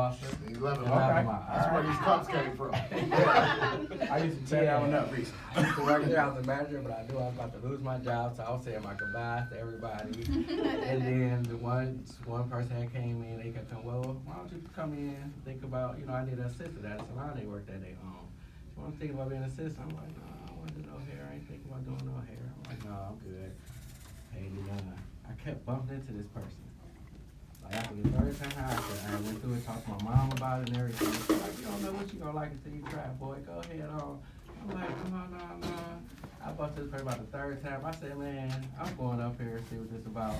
lobster. He loved it. Okay. That's where these cups came from. I used to tear that one up recently. I used to work there as a manager, but I knew I was about to lose my job, so I was saying my goodbyes to everybody. And then the one person that came in, they kept saying, well, why don't you come in, think about, I need an assistant at a salon they worked at their own. So I'm thinking about being an assistant. I'm like, no, I don't want to do no hair. I ain't thinking about doing no hair. I'm like, no, I'm good. Hey, I kept bumping into this person. Like after the third time I went through it, talked to my mom about it and everything. She's like, you don't know what you gonna like until you try, boy. Go ahead on. I'm like, no. I busted this person about the third time. I said, man, I'm going up here and see what this is about.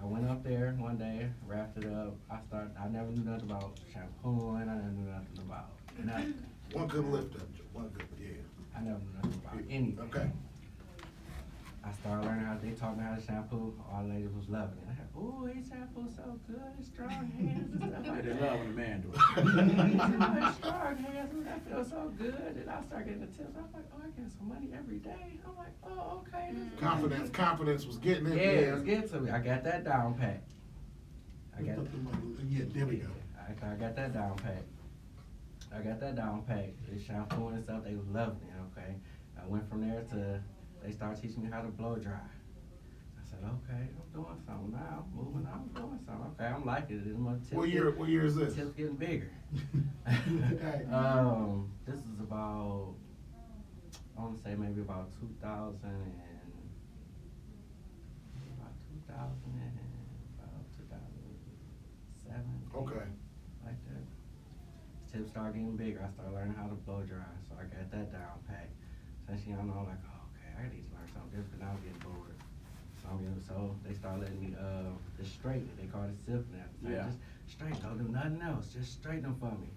I went up there one day, wrapped it up. I never knew nothing about shampooing. I never knew nothing about nothing. One good lift up, one good, yeah. I never knew nothing about anything. Okay. I started learning how they taught me how to shampoo. All the ladies was loving it. I said, ooh, his shampoo so good, his strong hands and stuff like They that. love when a man do it. His strong hands, ooh, that feels so good. And I started getting the tips. I was like, oh, I get some money every day. I'm like, oh, okay. Confidence was getting in. Yeah, it was getting to me. I got that down pat. Yeah, there we go. I got that down pat. The shampoo and stuff, they was loving it, okay. I went from there to, they started teaching me how to blow dry. I said, okay, I'm doing something now. Moving on, I'm doing something. Okay, I'm liking it. What year is this? Tips getting bigger. This is about, I want to say maybe about 2007. Okay. Like that. Tips started getting bigger. I started learning how to blow dry, so I got that down pat. Since I'm like, oh, okay, I need to learn something different. Now I'm getting bored. So they started letting me just straighten it. They called it silk now. Yeah. Just straighten. Don't do nothing else. Just straighten them for me.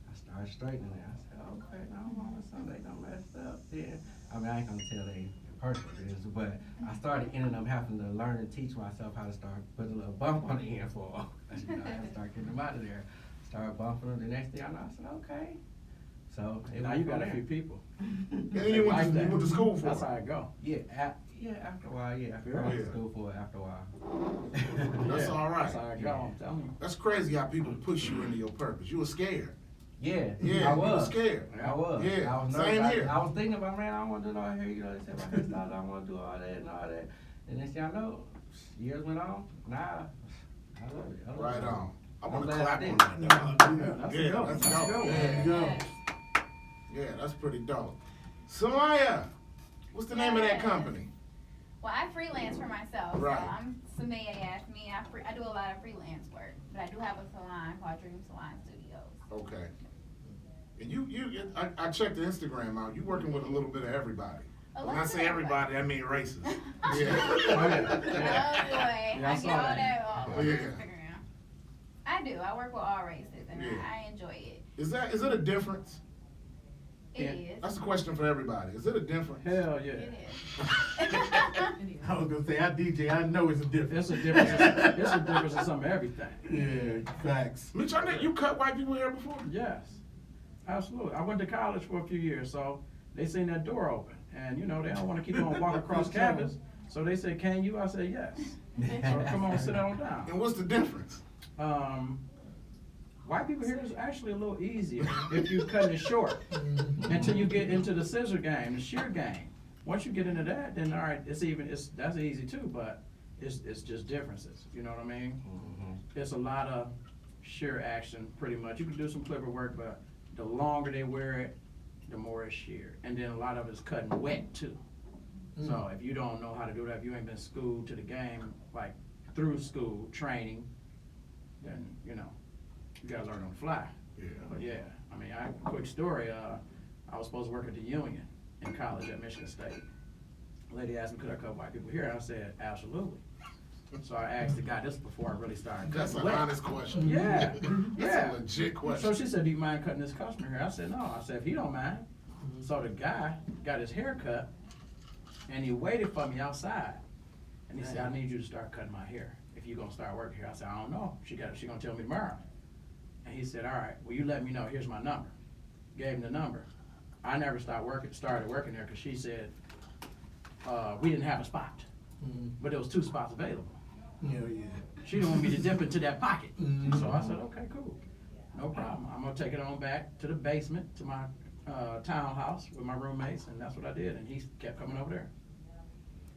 I started straightening it. I said, okay, now I'm on something. They done messed up. Then I ain't gonna tell they perfect is, but I started ending up having to learn and teach myself how to start putting a little bump on the end for them. I had to start getting them out of there. Started bumping them. The next thing I know, I said, okay. So Now you got a few people. And then you went to school for That's it. how it go. Yeah, after a while, I went to school for it after a while. That's all right. That's how it go, I'm telling you. That's crazy how people push you into your purpose. You were scared. Yeah, Yeah, I you were was. scared. I was. Yeah, I was same nervous. here. I was thinking about, man, I don't want to do no hair. They said my hairstyle, I don't want to do all that and all that. And then, I know, years went on. Nah, I love it. Right on. I want to glad clap I on did. that. Yeah, That's dope. Yeah, that's pretty dope. Sumayah, what's the name of that company? Well, I freelance for myself. Right. So I'm Sumayah Yasmin. I do a lot of freelance work, but I do have a salon called Dream Salon Studios. Okay. And I checked the Instagram out. You working with a little bit of everybody. When I say everybody, I mean racist. Yeah. Oh boy, Yeah, I I saw get all that. that all over Yeah. Instagram. I do. I work with all races, and Yeah. I enjoy it. Is it a difference? It Yeah. is. That's a question for everybody. Is it a difference? Hell yeah. It is. I was gonna say, I DJ, I know it's a difference. It's a difference. It's a difference in some everything. Yeah, facts. Mitch, I know you cut white people hair before? Yes, absolutely. I went to college for a few years, so they seen that door open, and they don't want to keep on walking across campus, so they said, "Can you?" I said, "Yes." So come on, sit on down. And what's the difference? White people here is actually a little easier if you cut it short until you get into the scissor game, the shear game. Once you get into that, then all right, that's easy too, but it's just differences. You know what I mean? Mm-hmm. It's a lot of shear action, pretty much. You can do some clipper work, but the longer they wear it, the more it's sheared. And then a lot of it's cutting wet too. So if you don't know how to do that, if you ain't been schooled to the game, like through school training, then you gotta learn on the fly. Yeah. But yeah, I mean, quick story. I was supposed to work at the Union in college at Michigan State. A lady asked me, could I cut white people here? And I said, absolutely. So I asked the guy, this before I really started cutting. That's an wet. honest question. Yeah, That's yeah. a legit question. So she said, do you mind cutting this customer here? I said, no. I said, if he don't mind. So the guy got his hair cut, and he waited for me outside. And he said, I need you to start cutting my hair if you're going to start working here. I said, I don't know. She going to tell me tomorrow. And he said, all right, well, you let me know. Here's my number. Gave him the number. I never started working there because she said we didn't have a spot. But there was 2 spots available. Yeah, yeah. She didn't want me to dip into that pocket. Mhm. So I said, okay, cool. No problem. I'm gonna take it on back to the basement, to my townhouse with my roommates, and that's what I did. And he kept coming over there.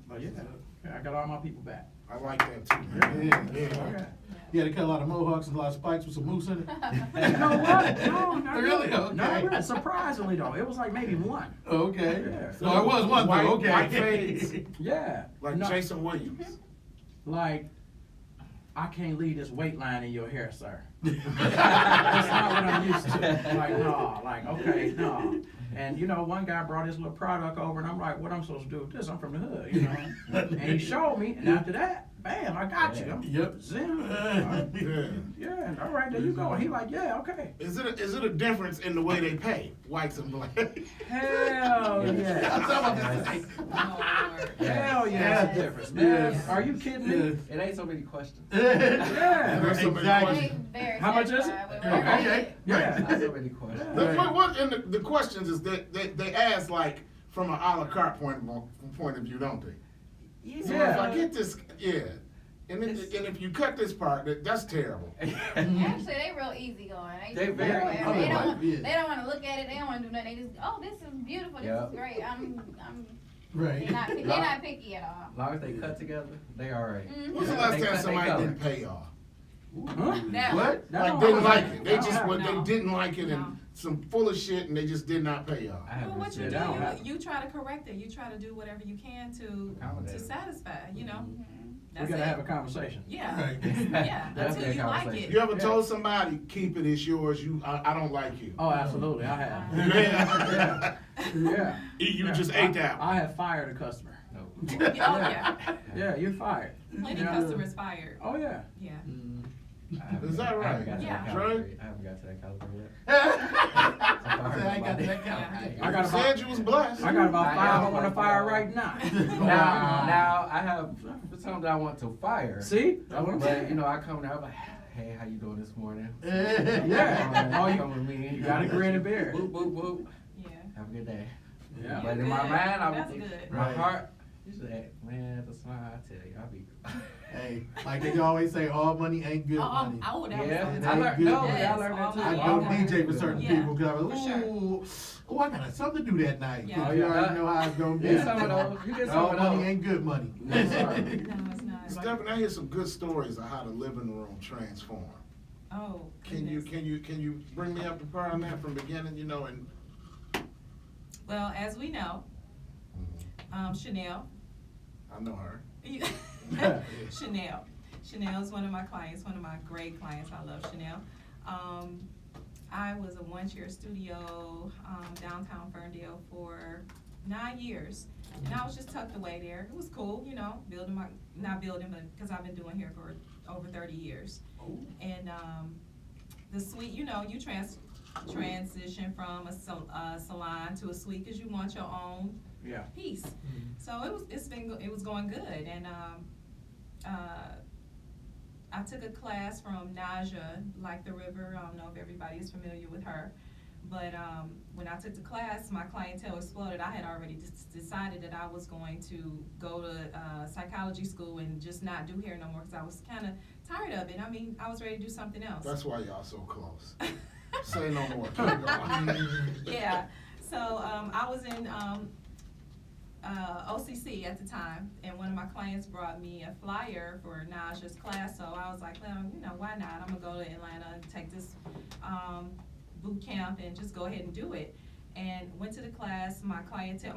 But yeah, I got all my people back. I like that too. Yeah. Okay. You had to cut a lot of mohawks and a lot of spikes with some moose in it? You know what? No, not Really? really. Okay. Not really. Surprisingly though, it was like maybe one. Okay. Yeah. So it was one White- though, okay. white fades. Yeah. Like No, Jason Williams. Like, I can't leave this weight line in your hair, sir. That's not what I'm used to. Like, no, like, okay, no. And you know, one guy brought his little product over, and I'm like, what I'm supposed to do with this? I'm from the hood, you know. And he showed me, and after that, bam, I got you. I'm Yep. Zim. Yeah. Yeah, all right, there you go. And he like, yeah, okay. Is it a difference in the way they pay, whites and blacks? Hell yeah. Hell yeah, it's a difference, man. Yes. Are you kidding me? It ain't so many questions. Yeah. There's so many Exactly. How much is it? Okay. Yeah. Not so many questions. And the questions is that they ask like from an a la carte point of view, don't they? So if I get this, yeah. And if you cut this part, that's terrible. Actually, they real easy going. They very real- easy. they don't want to look at it. They don't want to do nothing. They just, oh, this is beautiful. This Yeah. is great. Right. They're not picky at all. As long as they cut together, they alright. Mhm. When's the They last cut, time they somebody color. didn't pay y'all? Huh? Never. What? No, Like didn't like it. They no, just no. they didn't like it and some full of shit and they just did not pay y'all. I haven't Well, what you seen Yeah, that don't do, happen. you try to correct it. You try to do whatever you can to Accommodate. satisfy. You know, We that's gotta it. have a conversation. Yeah, Right. yeah. That's Until a you like conversation. it. You ever Yeah. told somebody, keep it, it's yours, I don't like you? Oh, absolutely, I have. Yeah. Yeah. You Yeah. just ate that one. I have fired a customer. No. Oh yeah. Yeah, you're fired. Plenty Yeah. customers fired. Oh, yeah. Yeah. Is that I haven't right? got to Yeah. that Trey? caliber yet. I haven't got to that caliber yet. I ain't got that I You got said about, you was blessed. I got about I five I am want to like fire that. right now. Now I have some that I want to fire. See? That's what I'm But saying. you know, I come there, I'm like, hey, how you doing this morning? Yeah. Oh, Oh, you come with me. you gotta grin and bear it. Boop, boop, boop. Yeah. Have a good day. Yeah. But You're in my good. mind, I That's was, good. my Right. heart, you said, man, that's why I tell you, I'll be. Hey, like they always say, all money ain't good money. Oh, that was Yeah, on It I ain't learned, good no, money. I learned that Yes, too. I all don't money. DJ for certain Yeah, people because I was for sure. oh, I got something to do that night. 'Cause Yeah. you Oh, yeah. already know how it's gonna be. Get some of those. You get some All of money those. ain't good money. No, sir. No, it's not. Stephanie, I hear some good stories of how the living room transformed. Oh. Can you bring me up to par on that from beginning, and Well, as we know, Chanel. I know her. Chanel is one of my clients, one of my great clients. I love Chanel. I was a one-chair studio downtown Ferndale for 9 years, and I was just tucked away there. It was cool, not building, but because I've been doing here for over 30 years. And the suite, you transition from a salon to a suite because you want your own Yeah. piece. So it was going good, and I took a class from Naja, Like the River. I don't know if everybody is familiar with her, but when I took the class, my clientele exploded. I had already decided that I was going to go to psychology school and just not do hair no more because I was kind of tired of it. I mean, I was ready to do something else. That's why y'all so close. Say no more. Keep going. Yeah, so I was in OCC at the time, and one of my clients brought me a flyer for Naja's class, so I was like, well, why not? I'm gonna go to Atlanta and take this boot camp and just go ahead and do it. And went to the class. My clientele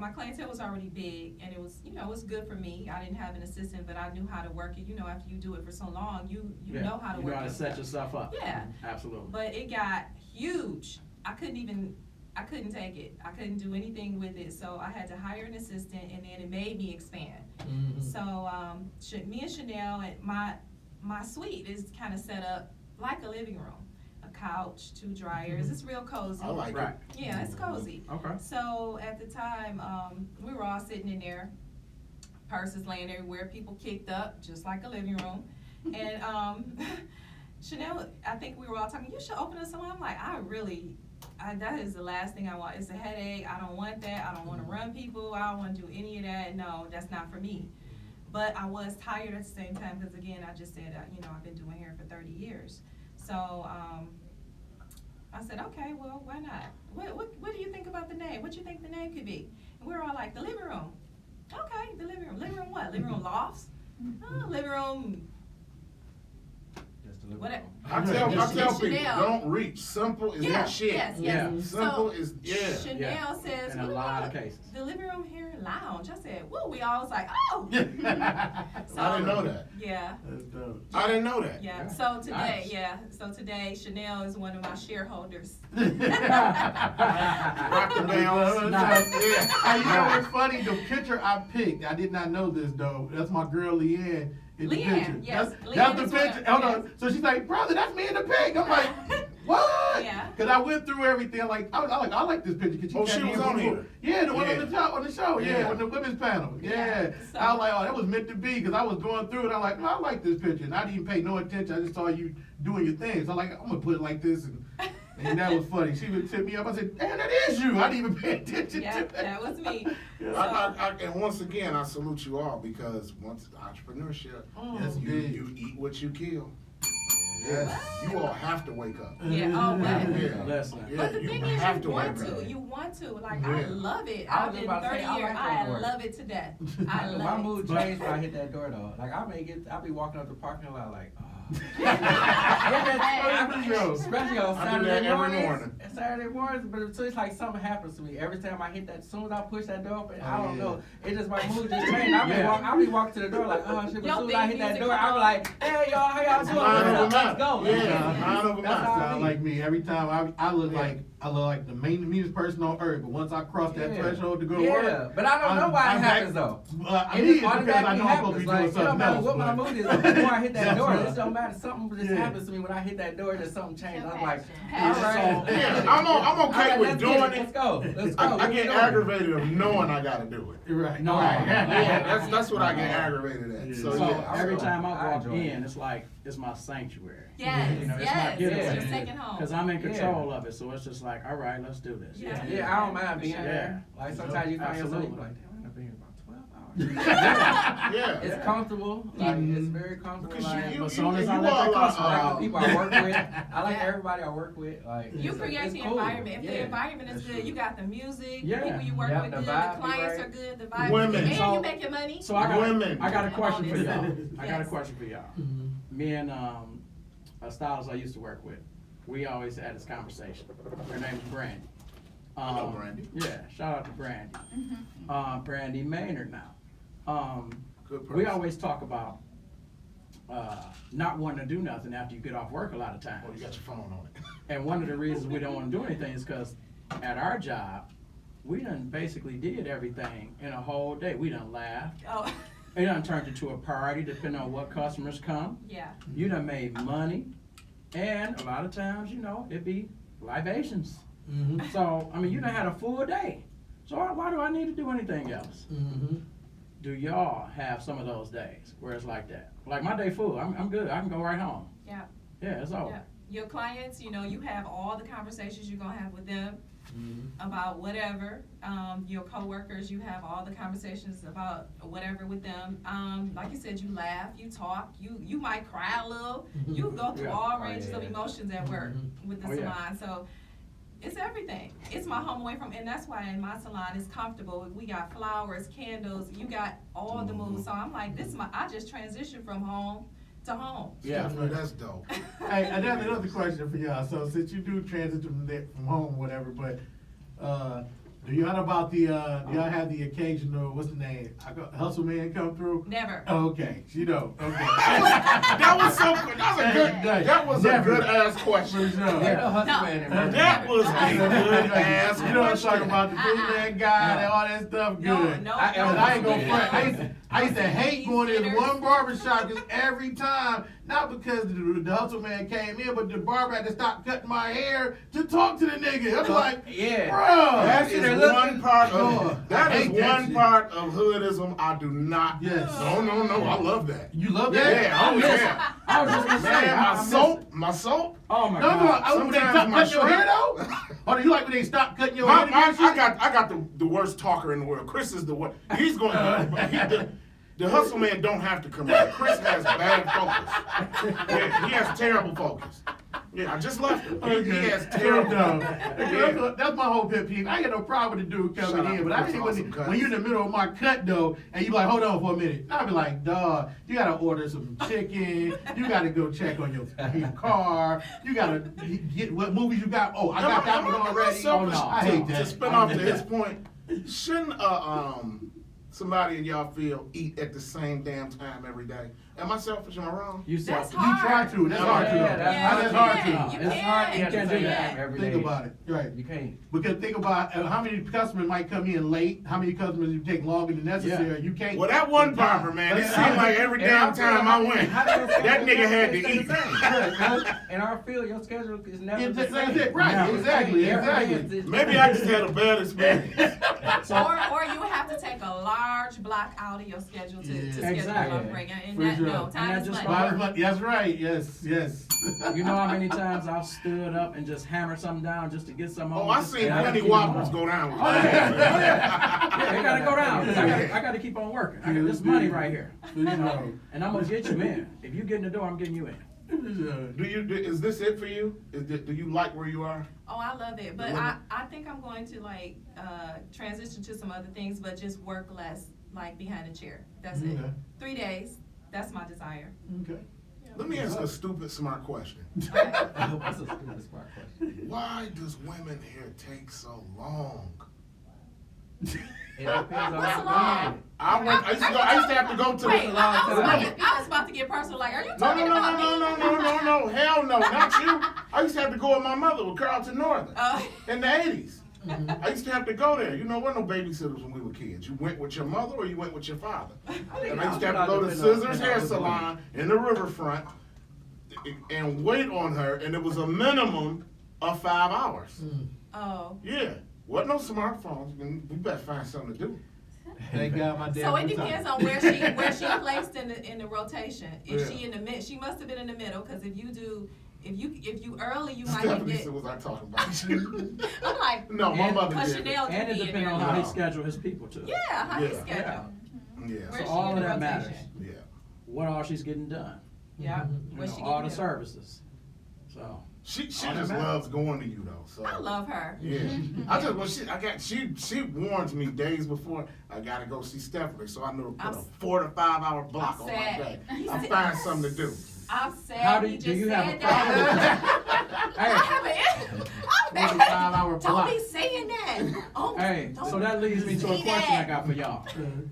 was already big, and it was, it was good for me. I didn't have an assistant, but I knew how to work it. After you do it for so long, you know how to You work know how to it. set yourself up. Yeah. Absolutely. But it got huge. I couldn't take it. I couldn't do anything with it. So I had to hire an assistant, and then it made me expand. So me and Chanel, and my suite is kind of set up like a living room. A couch, 2 dryers. It's real cozy. I like Right. it. Yeah, it's cozy. Okay. So at the time, we were all sitting in there, purses laying everywhere, people kicked up, just like a living room. And Chanel, I think we were all talking, you should open a salon. I'm like, that is the last thing I want. It's a headache. I don't want that. I don't want to run people. I don't want to do any of that. No, that's not for me. But I was tired at the same time because again, I just said, I've been doing hair for 30 years. So I said, okay, well, why not? What do you think about the name? What do you think the name could be? And we were all like, the living room. Okay, the living room. Living room what? Living room lofts? Oh, living room. What? I tell people, Chanel. don't reach. Simple is not shit. Yes. Simple So, is, Chanel says, in a lot of cases. The living room hair lounge. I said, whoa, we all was like, oh. I didn't know that. Yeah. That's dope. I didn't know that. Yeah. Yeah. So today, Nice. So today, Chanel is one of my shareholders. Rock the bounce. Hey, you know what's funny? The picture I picked, I did not know this though. That's my girl Leanne in the Leanne, picture. yes. That's Leanne the is one of- picture. Hold yes. on. So she's like, brother, that's me in the pic. I'm like, what? Yeah. Cause I went through everything. Like I like this picture. Cause Oh, she came was in on before. here. Yeah, the one Yeah. on the top on the show. Yeah, Yeah. on the women's panel. Yeah. Yeah, so- I was like, oh, that was meant to be. Cause I was going through it. I'm like, no, I like this picture. And I didn't pay no attention. I just saw you doing your thing. So I'm like, I'm gonna put it like this. And that was funny. She would tip me up. I said, damn, that is you. I didn't even pay attention Yeah, to that. that was me. And once again, I salute you all because once entrepreneurship, Yes, you eat what you kill. Yes, you all have to wake up. Yeah, oh, but, Yeah. Listen. Yeah, but the you thing is, have you to want wake to. up. You want to. Like, I Yeah. love it. I was I've just been about to 30 say, I years. like I that word. love it to death. I love My it. mood changed when I hit that door though. Like I'll be walking up the parking lot like, oh. Especially on I do that Saturday every mornings. morning. Saturday mornings, but it's just like something happens to me every time I hit that. As soon as I push that door open, I don't know. It just my mood just changed. I'll be walking to the door like, oh shit. But as soon as I hit that door, I'm like, hey y'all, how y'all doing? Let's go. Yeah, mind over That's mind. how I Sound be. like me. Every time I look like the meanest person on earth, but once I cross that threshold to go to work, Yeah, but I don't know why it happens though. I It mean, just it's because I automatically know I'm supposed to happens. be Like, doing it don't something matter else. what my but- mood is. Before I hit that That's door, right. it don't matter. Something just Yeah. happens to me when I hit that door. Just something changed. I'm like, Passion. all right. Yeah, I'm okay with Let's doing get it. Let's go. Let's go. I Let's get go. aggravated of knowing I gotta do it. Right. No. Right. Yeah, that's what I get aggravated at. Yeah. So, So yeah. every so time I I walk enjoy it. in, it's like it's my sanctuary. Yes, You know, it's yes. my getaway. It's your second home. Because I'm in control of it, so it's just like, all right, let's do this. Yeah. Yeah, I don't mind being Yeah. there. Like sometimes you find yourself Absolutely. like, damn, I've been here about 12 hours. Yeah. It's comfortable. Like it's very comfortable. Because Like, you as soon as I you let that all customer I like out, the people I work with. I like Yeah. everybody I work with. Like You it's- create it's the cool. environment. If the Yeah. environment is That's good, true. you got the music, Yeah. the people you work Yeah, with the good, the vibe be clients right. are good, the vibe Women. and So- you making money. So I got Women. a question for y'all. I got a Yes. question for y'all. Me and a stylist I used to work with, we always had this conversation. Her name is Brandy. Hello, Brandy. Yeah, shout out to Brandy. Brandy Maynard now. Good person. We always talk about not wanting to do nothing after you get off work a lot of times. Oh, you got your phone on it. And one of the reasons we don't want to do anything is because at our job, we done basically did everything in a whole day. We done laughed. Oh, It done turned into a party depending on what customers come. yeah. You done made money. And a lot of times, you know, it be libations. Mm-hmm. So, I mean, you done had a full day. So why do I need to do anything else? Mm-hmm. Do y'all have some of those days where it's like that? Like my day full, I'm good. I can go right home. Yeah. Yeah, it's over. Yeah. Your clients, you know, you have all the conversations you're gonna have with them about whatever. Your coworkers, you have all the conversations about whatever with them. Like you said, you laugh, you talk, you might cry a little. You go through Yeah. all Oh, ranges of yeah. emotions at work with the Oh, yeah. salon. So it's everything. It's my home away from, and that's why in my salon it's comfortable. We got flowers, candles, you got all the moves. So I'm like, I just transitioned from home to home. Yeah. Definitely, that's dope. Hey, I got another question for y'all. So since you do transition from home, whatever, but do y'all know about the? Do y'all have the occasional? What's the name? Hustle man come through? Never. Oh, okay, you know. Okay. That was so good. That was a Never. good ass For question. sure. Ain't no hustle No. man in Virginia. That was a good ass You know what I'm talking question. about? The bootleg guy and all that stuff. Good. No, I ain't gonna Yeah. front. I used to hate going to this one barbershop because every time, not because the hustle man came in, but the barber had to stop cutting my hair to talk to the nigga. I'm like, Yeah. bro. That Sitting is there looking. one part Oh, of that I is hate that one shit. part of hoodism I do not. Yes. No, I love that. You love that? Yeah, oh yeah. I was just gonna say, Man, I my miss soap, it. my soap. Oh my No, God. I when they Sometimes stop my cutting your hair shirt- though? Or do you like when they stop cutting your hair? I got the worst talker in the world. Chris is the worst. He's going. The hustle man don't have to come in. Chris has bad focus. Yeah, he has terrible focus. Yeah, I just left him. He has terrible. Yeah. That's my whole pet peeve. I ain't got no problem with the dude coming in, but I hate when you're in the middle of my cut though, and you like, hold on for a minute. I'll be like, dawg, you gotta order some chicken. You gotta go check on your car. You gotta get what movies you got. Oh, I got that one already. Oh, no, I hate that. To spin off to his point, shouldn't somebody in y'all field eat at the same damn time every day? Am I selfish? Am I wrong? You That's selfish. hard. You try to. That's hard to. That's hard to. You It's hard. You can. can't do that. every Think day. about it. Right. You can't. Because think about how many customers might come in late, how many customers you take longer than necessary. Yeah. You can't. Well, that one barber, man, it seemed like every damn time I went, that nigga had to eat. In our field, your schedule is never the That's same. it. Right. Now, Exactly. Every day Exactly. is- Maybe I just had a bad experience. Or you have to take a large block out of your schedule to schedule Exactly. a break. And For that, sure. no, And time that is just money. That's right. Yes. Yes. You know how many times I've stood up and just hammered something down just to get some on? Oh, I just- seen and I gotta plenty keep whoppers on. go down. Oh, yeah, it gotta go down. 'Cause I gotta keep on working. I got this money right here. You know, and I'm gonna get you in. If you get in the door, I'm getting you in. Is this it for you? Do you like where you are? Oh, I love it. But I think I'm going to like transition to some other things, but just work less, like behind a chair. That's it. Okay. 3 days. That's my desire. Okay. Let me ask a stupid, smart question. That's a stupid smart question. Why does women hair take so long? It depends on What's how long? I used to have to go to Wait, the. I was about to get personal. Like, are you No, talking no, no, about no, me? no, no, no, no, hell no, not you. I used to have to go with my mother with Carlton Northern in the 80s. I used to have to go there. You know, there were no babysitters when we were kids. You went with your mother or you went with your father. And I used to have to go to Scissors Hair Salon in the riverfront and wait on her, and it was a minimum of 5 hours. Oh. Yeah, wasn't no smartphones. We better find something to do. Thank God my dad. So it was depends tired. on where she placed in the rotation. If she in the mid, she must have been in the middle. Because if you early, you might Stephanie get. said, was I talking about you? I'm like, No, my And- mother but did. Chanel And it could be in depends there. on how he No. schedule his people too. Yeah, how he Yeah. schedule. Yeah, Where's So she all in of the that matters. rotation? yeah. What all she's getting done. Yeah. You What's know, she all getting the done? services. So She All that just matters. loves going to you though. So I love her. yeah, she warns me days before I gotta go see Stephanie, so I know to put I'm a 4 to 5 hour block I'm on my sad. day. He I said- find something to do. I'm sad. How do he you- just do you have a said problem with that. Hey. I haven't. I'm 45-hour Don't block. be saying that. Oh, hey, don't so that leads me to a say question I that. got for y'all.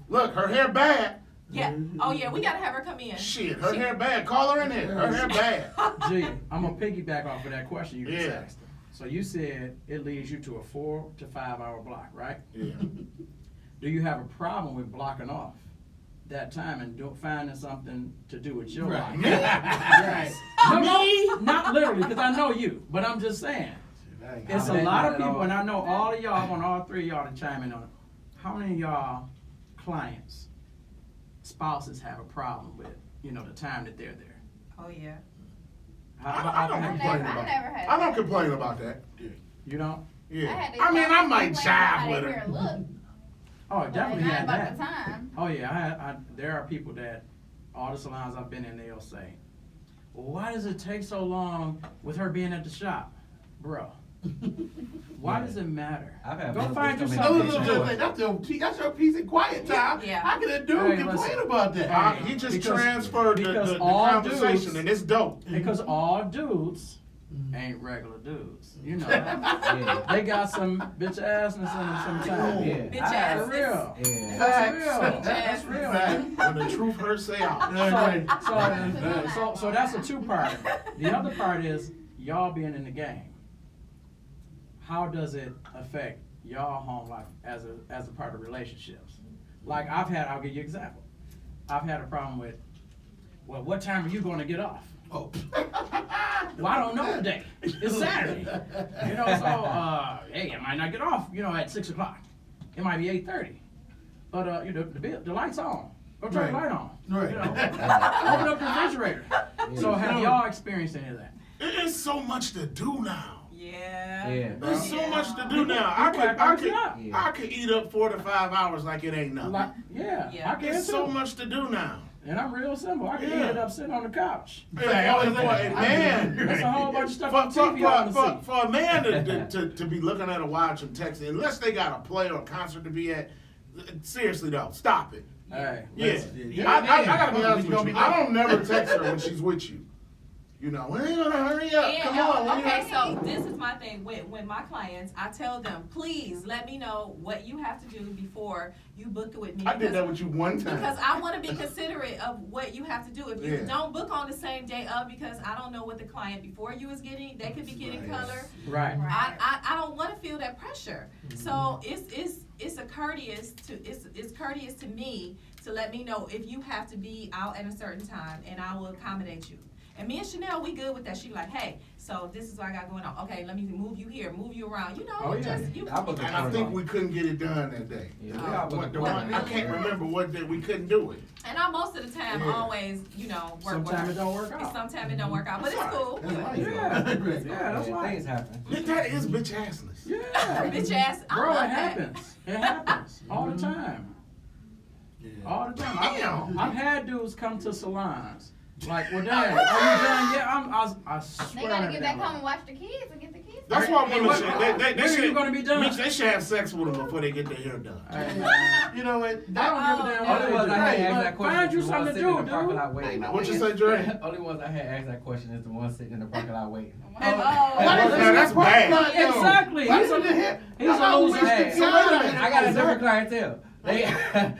Look, her hair bad. Yeah. Oh yeah, we gotta have her come in. Shit, her hair bad. Call her in here. Her hair bad. G, I'm gonna piggyback off of that question you just Yeah. asked. So you said it leads you to a 4 to 5 hour block, right? Yeah. Do you have a problem with blocking off that time and finding something to do with your life? Me? Right. No, not literally, because I know you, but I'm just saying. It's a lot of people, and I know all of y'all, I want all three of y'all to chime in on it. How many of y'all clients, spouses have a problem with, the time that they're there? Oh yeah. I don't have you- complain I've about never had I don't that. complain about that. You don't? Yeah. had to I mean, I stop might complaining jive how with they her. hair look, Oh, I but definitely not had about that. the time. Oh yeah, there are people that, all the salons I've been in, they'll say, well, why does it take so long with her being at the shop? Bro, why does it matter? I've had Go brothers find you come in No, and something. say, no, no, that's your piece of quiet time. Yeah. How can a dude Hey, complain listen. about that? He just Because- transferred because the all conversation, dudes- and it's dope. Because all dudes ain't regular dudes, Yeah. They got some bitch assness in them sometimes. Yeah. Bitch I- ass. For real. Yeah. That's real. Facts. That's real. When the truth hurts, say out. So that's a two-part. The other part is y'all being in the game. How does it affect y'all home life as a part of relationships? Like I'll give you an example. I've had a problem with, well, what time are you going to get off? Oh. Well, I don't know today. It's Saturday. So hey, I might not get off, at 6 o'clock. It might be 8:30. But the light's on. Go turn the Right. light on. Right. Open up the refrigerator. So have y'all experienced any of that? It is so much to do now. Yeah. Yeah. There's so Yeah. much to do now. I could eat up 4 to 5 hours like it ain't nothing. Like, yeah, Yeah. I can There's too. so much to do now. And I'm real simple. I can eat it up sitting on the couch. Man, There's a whole bunch of stuff on TV I want to see. for a man to be looking at a watch and texting, unless they got a play or a concert to be at, seriously though, stop it. Hey, Yeah, I gotta be honest with you. I don't never text her when she's with you. You know, we ain't gonna hurry up. Yeah, Come on. when okay, you- so this is my thing with my clients. I tell them, please let me know what you have to do before you book it with me. I did that with you one time. Because I want to be considerate of what you have to do. If you Yeah. don't book on the same day of, because I don't know what the client before you is getting, they could be getting color. right. I don't want to feel that pressure. So it's courteous to me to let me know if you have to be out at a certain time, and I will accommodate you. And me and Chanel, we good with that. She like, hey, so this is what I got going on. Okay, let me move you here, move you around. You know, Oh, yeah. And I think we couldn't get it done that day. Yeah, I can't remember what day we couldn't do it. And I most of the time Yeah. always, work. Sometimes it don't work out. Sometimes it don't work out, but it's cool. That's life. Yeah, that's why. Things happen. That is bitch assness. Yeah. Bitch ass. I Bro, love it that. happens. It happens all the time. All the time. I've had dudes come to salons. Like, well, damn, are you done yet? I swear They gotta to get that back home and watch the kids and get the kids. That's why women should. They When are should. you gonna be done? Mitch, they should have sex with them before they get their hair done. Hey, You know what? I don't give a damn what Only ones I had they asked do. that question Find you is the ones something to sitting in do, the parking dude. lot waiting. What you say, Dre? Only ones I had asked that question is the ones sitting in the parking lot waiting. And- Now, that's bad. Exactly. He's a loser. Hey, So wait a minute. I got a different clientele. They,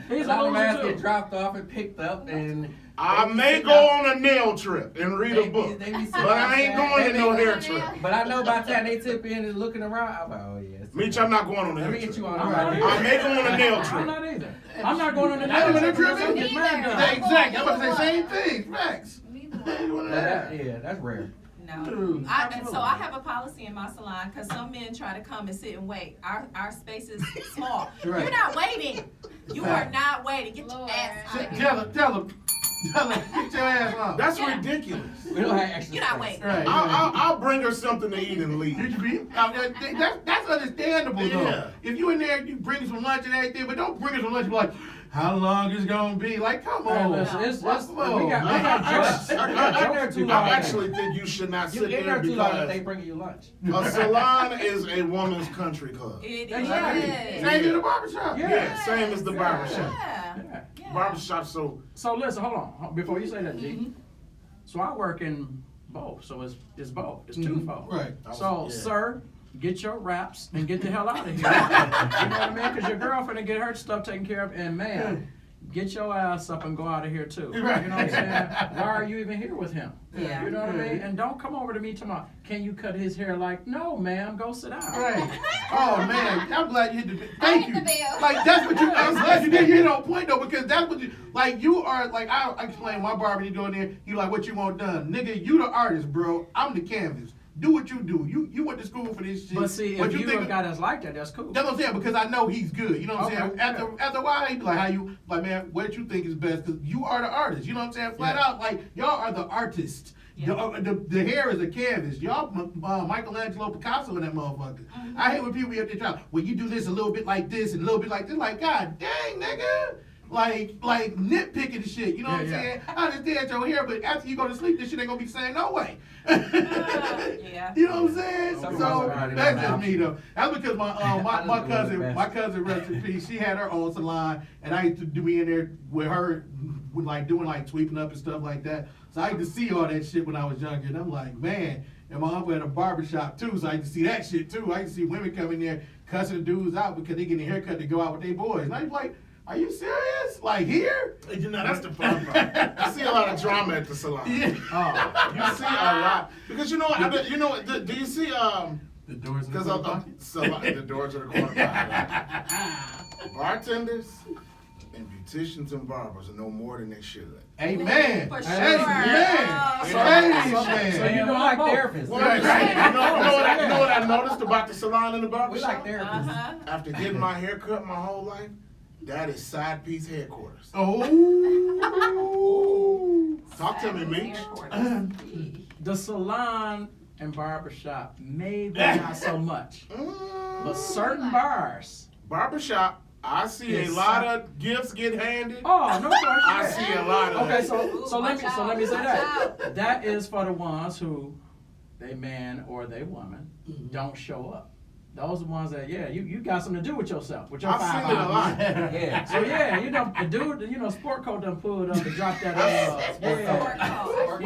He's a lot a of them loser, get too. dropped off and picked up, and I may go on a nail trip and read a book, They be but I ain't going to no hair trip. But I know by the time they tip in and looking around, I'm like, oh yes. Mitch, I'm not going on a Let hair me get trip. you on I'm the not right. either. I may go on a nail I'm trip. not either. I'm not going on the I'm nail on a trip. trip. Get mad done. Yeah, exactly. I'm about to say same thing. Facts. Yeah, that's rare. No. Dude, And so I have a policy in my salon because some men try to come and sit and wait. Our space is small. Right. You're not waiting. You are not waiting. Get your Lord. ass out of here. Tell him, get your ass off. That's Yeah. ridiculous. We don't have extra You're not space. waiting. Right. I'll bring her something to eat and leave. You should be. That's understandable Yeah. though. If you in there, you bring some lunch and everything, but don't bring us some lunch. And be like, how long is gonna be? Like, come Hey, on. listen, it's, What's we wrong? got jokes. I actually think you should not You sit in there there too long if they because bringing you lunch. a salon is a woman's country club. It Exactly. is. Same in the barbershop. Yeah. Yeah, same as the barbershop. Yeah. Yeah. Yeah. Barbershop, so So listen, hold on, before you say that, G. So I work in both, so it's both, it's twofold. Right. So, Yeah. sir, get your wraps and get the hell out of here. You know what I mean? Because your girlfriend will get her stuff taken care of, and man, get your ass up and go out of here too. You know what I'm saying? Why are you even here with him? Yeah. You know what I mean? And don't come over to me tomorrow. Can you cut his hair? Like, no, ma'am, go sit down. Right. Oh man, I'm glad you hit the. I Thank hit you. the bell. Like that's what you. I'm glad you did hit on point though, because that's what you. Like you are. Like I explained my barber. You doing there? You like what you want done, nigga? You the artist, bro. I'm the canvas. Do what you do. You went to school for this shit. But see, What if you think- a guy that's like that, that's cool. That's what I'm saying, because I know he's good. You know what I'm saying? Okay, After a while, he be like, how you, like, man, what you think is best? Because you are the artist. You know what I'm saying? Flat out, like, y'all are the artists. Yeah. The hair is a canvas. Y'all, Michelangelo, Picasso, and that motherfucker. I hate when people be up there trying, well, you do this a little bit like this and a little bit like this. Like, God dang, nigga. Like nitpicking the shit. You know what I'm Yeah, saying? I understand your hair, but after you go to sleep, this shit ain't gonna be the same no way. Yeah. You know what I'm saying? Some of So us already that's know just that. me though. That's because my I just cousin rest in peace. She had her own salon, and I used to be in there with her, with like doing like sweeping up and stuff like that. So I used to see all that shit when I was younger, and I'm like, man. And my uncle had a barbershop too, so I used to see that shit too. I used to see women come in there cussing dudes out because they getting a haircut to go out with their boys. And I was like, are you serious? Like here? you know that's the fun part. I see a lot of drama at the salon. Yeah. Oh, You see a lot because you know what? Do you see The doors in the because front pocket? the doors are the corner. Bartenders and beauticians and barbers are no more than they should. Amen. For Hey, sure. man. Oh. Hey, So man. you We don't like both. therapists. Well, you know what I noticed about the salon and the We barbershop? like therapists. Uh-huh. After getting my hair cut my whole life, that is side piece headquarters. Oh. Talk to me, Meech. The salon and barbershop, maybe not so much. But certain bars. Barbershop, I see a Yes. lot of gifts get handed. Oh, no question. I see a lot of. Okay, so let me say Watch that. That is for the ones who, they man or they woman, don't show up. Those are the ones that, you got something to do with yourself, with your I've $5. seen it a lot. Yeah. So the dude, sport coat done pulled up and dropped that Sport coat. sport coat done pulled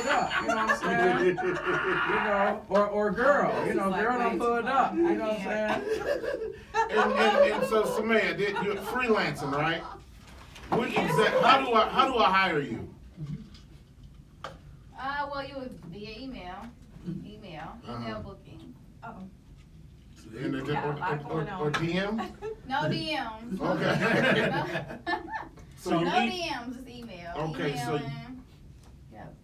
up, you know what I'm saying? Or girl, This is girl like done way pulled too up, far. you know what I'm saying? And so, Sumayah, you're freelancing, right? What is that? How do I hire you? Well, you would via email booking. Uh-oh. In the, Got a lot going or on. DM? No DMs. Okay. So No you DMs, just email. Okay, so Email and- Yep,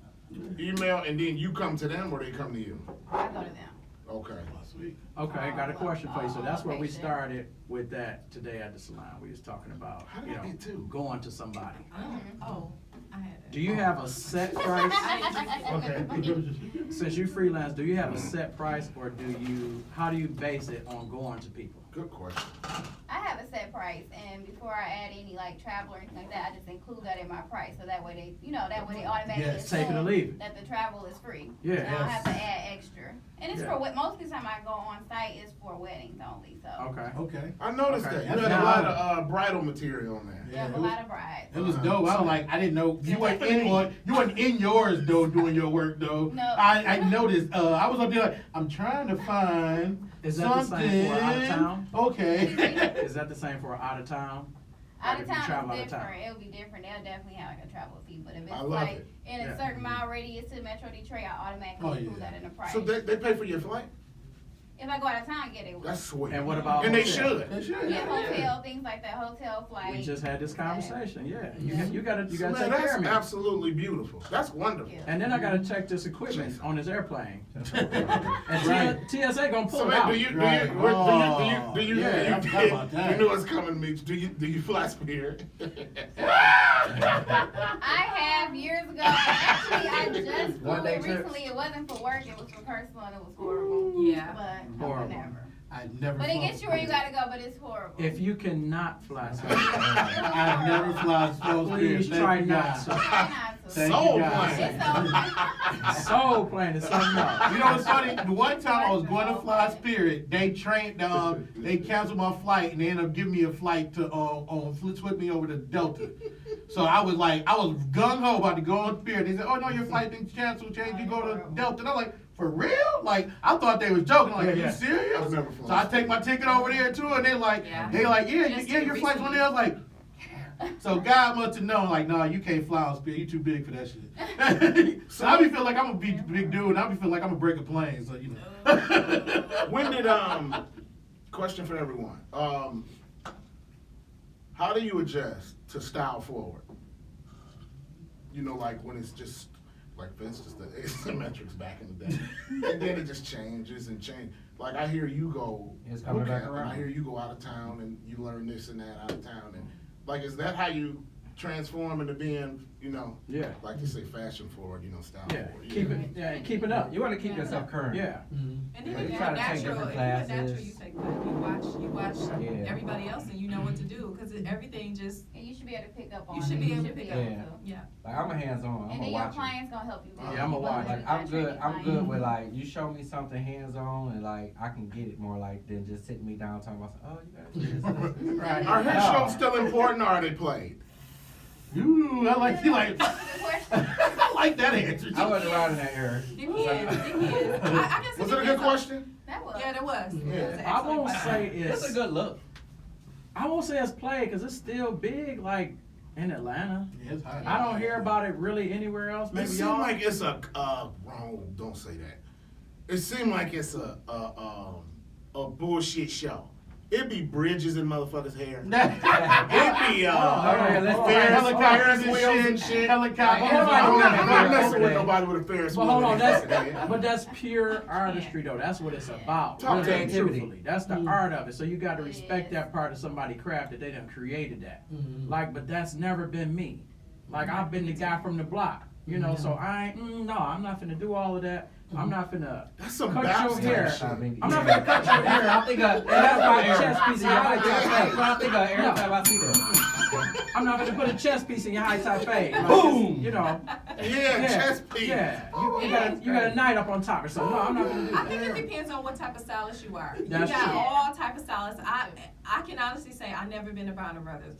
email and then you come to them or they come to you? I go to them. Okay. Sweet. Okay, got a question for you. So that's where we Okay, sure. started with that today at the salon. We was talking about, How did I get to? going to somebody. Oh, I had it. Do you have a set price? Okay. Since you freelance, do you have a set price or how do you base it on going to people? Good question. I have a set price, and before I add any like travel or anything like that, I just include that in my price, so that way they automatically Yes, take it or assume leave it. that the travel is free. Yeah. And I don't have to add extra. And it's Yeah. most of the time I go on site is for weddings only, so. Okay. Okay. I noticed Okay. that. You had a lot of bridal material on there. Yeah, Yeah, a lot of brides. It was dope. I was like, I didn't know you weren't in one. You weren't in yours though, doing your work though. No. I noticed. I was up there like, I'm trying to find Is that the something. same for out of town? Okay. Is that the same for out of town? Out Like of if you town travel is out of town? different. It'll be different. They'll definitely have like a travel fee, but if I it's love like it. in a Yeah. certain mile radius to Metro Detroit, I automatically Oh, include yeah. that in the price. So they pay for your flight? If I go out of town, get it. That's sweet. And what about And they hotel? should. They should. Yeah, hotel, things like that, hotel flight. We just had this conversation, yeah. Yeah. You gotta Man, take care that's of me. absolutely beautiful. That's wonderful. Yeah. And then I gotta check this equipment on this airplane. And Right. TSA gonna pull So it man, out. do you Right. Yeah, I forgot about that. you know what's coming, Meech? Do you fly Spirit? I have years ago. Actually, I just flew One-day it trips. recently. It wasn't for work. It was for personal, and it was horrible. Yeah. But Horrible. never. I never. But it flown gets you where you gotta go. But it's horrible. If you cannot fly, I've never flown slow please Spirit. try Thank not God. to. Try not to. Thank Soul you, God. plane. It's Soul plane is something else. You know what's funny? The one time I was going to fly Spirit, they they canceled my flight and they ended up giving me a flight to switch me over to Delta. So I was gung ho about to go on Spirit. They said, "Oh no, your flight been canceled. Change, you go to Delta." And I'm like, "For real?" Like I thought they was joking. Like, Yeah, are yeah. you serious? I've never flown So I take my ticket over there too, and they like, Yeah. yeah, Just your flight's on there. I was like. So God must have known, like, nah, you can't fly on Spirit. You too big for that shit. So I be feeling like I'm a big dude, and I be feeling like I'm gonna break a plane. So you know. When did question for everyone? How do you adjust to style forward? You know, like when it's just like for instance the asymmetrics back in the day, and then it just changes and change. Like I hear you go, It's coming back and around. I hear you go out of town and you learn this and that out of town, and like is that how you transform into being, you know, Yeah. like you say, fashion forward, you know, style Yeah, forward? keep it up. You want to keep yourself current. Yeah. And then Yeah, if you you're try to take natural, different if you're natural, classes. you take you watch Yeah. everybody else and you know what to do because everything just And you should be able to pick up on You it. should be able to pick able up. to. yeah. Like I'm a hands-on. I'm And a then your watcher. client's gonna help you. Yeah, I'm a watcher. Like I'm good. I'm good with like you show me something hands-on and like I can get it more like than just sitting me down talking about. Oh, you gotta do this. Right. Are hair No. strokes still important or are they played? Ooh, I like Question. I like that answer. I wasn't around in that era. It is. I guess Was it a good question? That was. Yeah, there was. Yeah. It was an I excellent won't question. say It's it's. a good look. I won't say it's played because it's still big, like in Atlanta. Yeah, it's hot. I don't hear about it really anywhere else. It Maybe seems y'all. like it's a wrong. Don't say that. It seems like it's a bullshit show. It be bridges in motherfuckers' hair. It be okay, let's helicopters and wheels and shit. shit. Helicopters. Hold on, I'm not hold on. messing with nobody with a Ferris But wheel. hold on, in their fucking head. but that's pure artistry though. That's what it's about. Talk Really to and me. truthfully. That's the Mm. art of it. So you got to It respect is. that part of somebody craft that they done created that. Mhm. Like, but that's never been me. Like I've been the guy from the block. You know, so I'm not finna do all of that. I'm not finna That's some cut your Babs hair. type shit. I'm not finna cut your hair. I think of, and that's my chest piece in your high top fade. I think of every time I see that. I'm not gonna put a chest piece in your high top fade. Like, Boom! You know. Yeah, chest piece. Yeah. You got a knight up on top or something. No, I'm not gonna do I that. think it depends on what type of stylist you are. That's you got true. all type of stylists. I can honestly say I've never been to Bonder Brothers.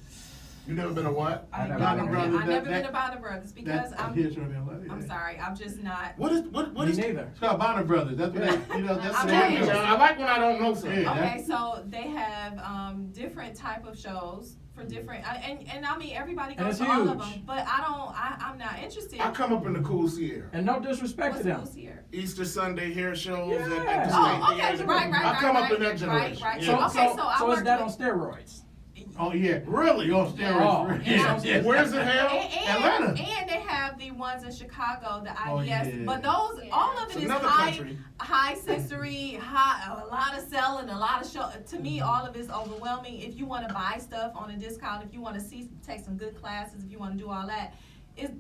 You never been a what? I've never never been been, to I've never been to Bonder Brothers because I'm I'm sorry, I'm just not. What is Me neither. It's called Bonner Brothers. That's what they, you know, that's I'm what telling they you. do. I like when I don't know something. Yeah. Okay, so they have different type of shows for different, and I mean everybody And goes it's to all of huge. them, but I'm not interested. I come up in the cool Sierra. And no disrespect What's to them. who's here? Easter Sunday hair shows Yeah. at the Oh, state okay, theaters. right, I come up in that generation. right. Yeah. Okay, so I so is worked that on with- steroids? Oh yeah, Really? you on steroids? Oh, Yeah. Where's it held? Atlanta. And they have the ones in Chicago, the Oh, IBS. yeah. But those, all of It's it is another high, country. high sensory, a lot of selling, a lot of show. To me, all of it's overwhelming. If you want to buy stuff on a discount, if you want to take some good classes, if you want to do all that,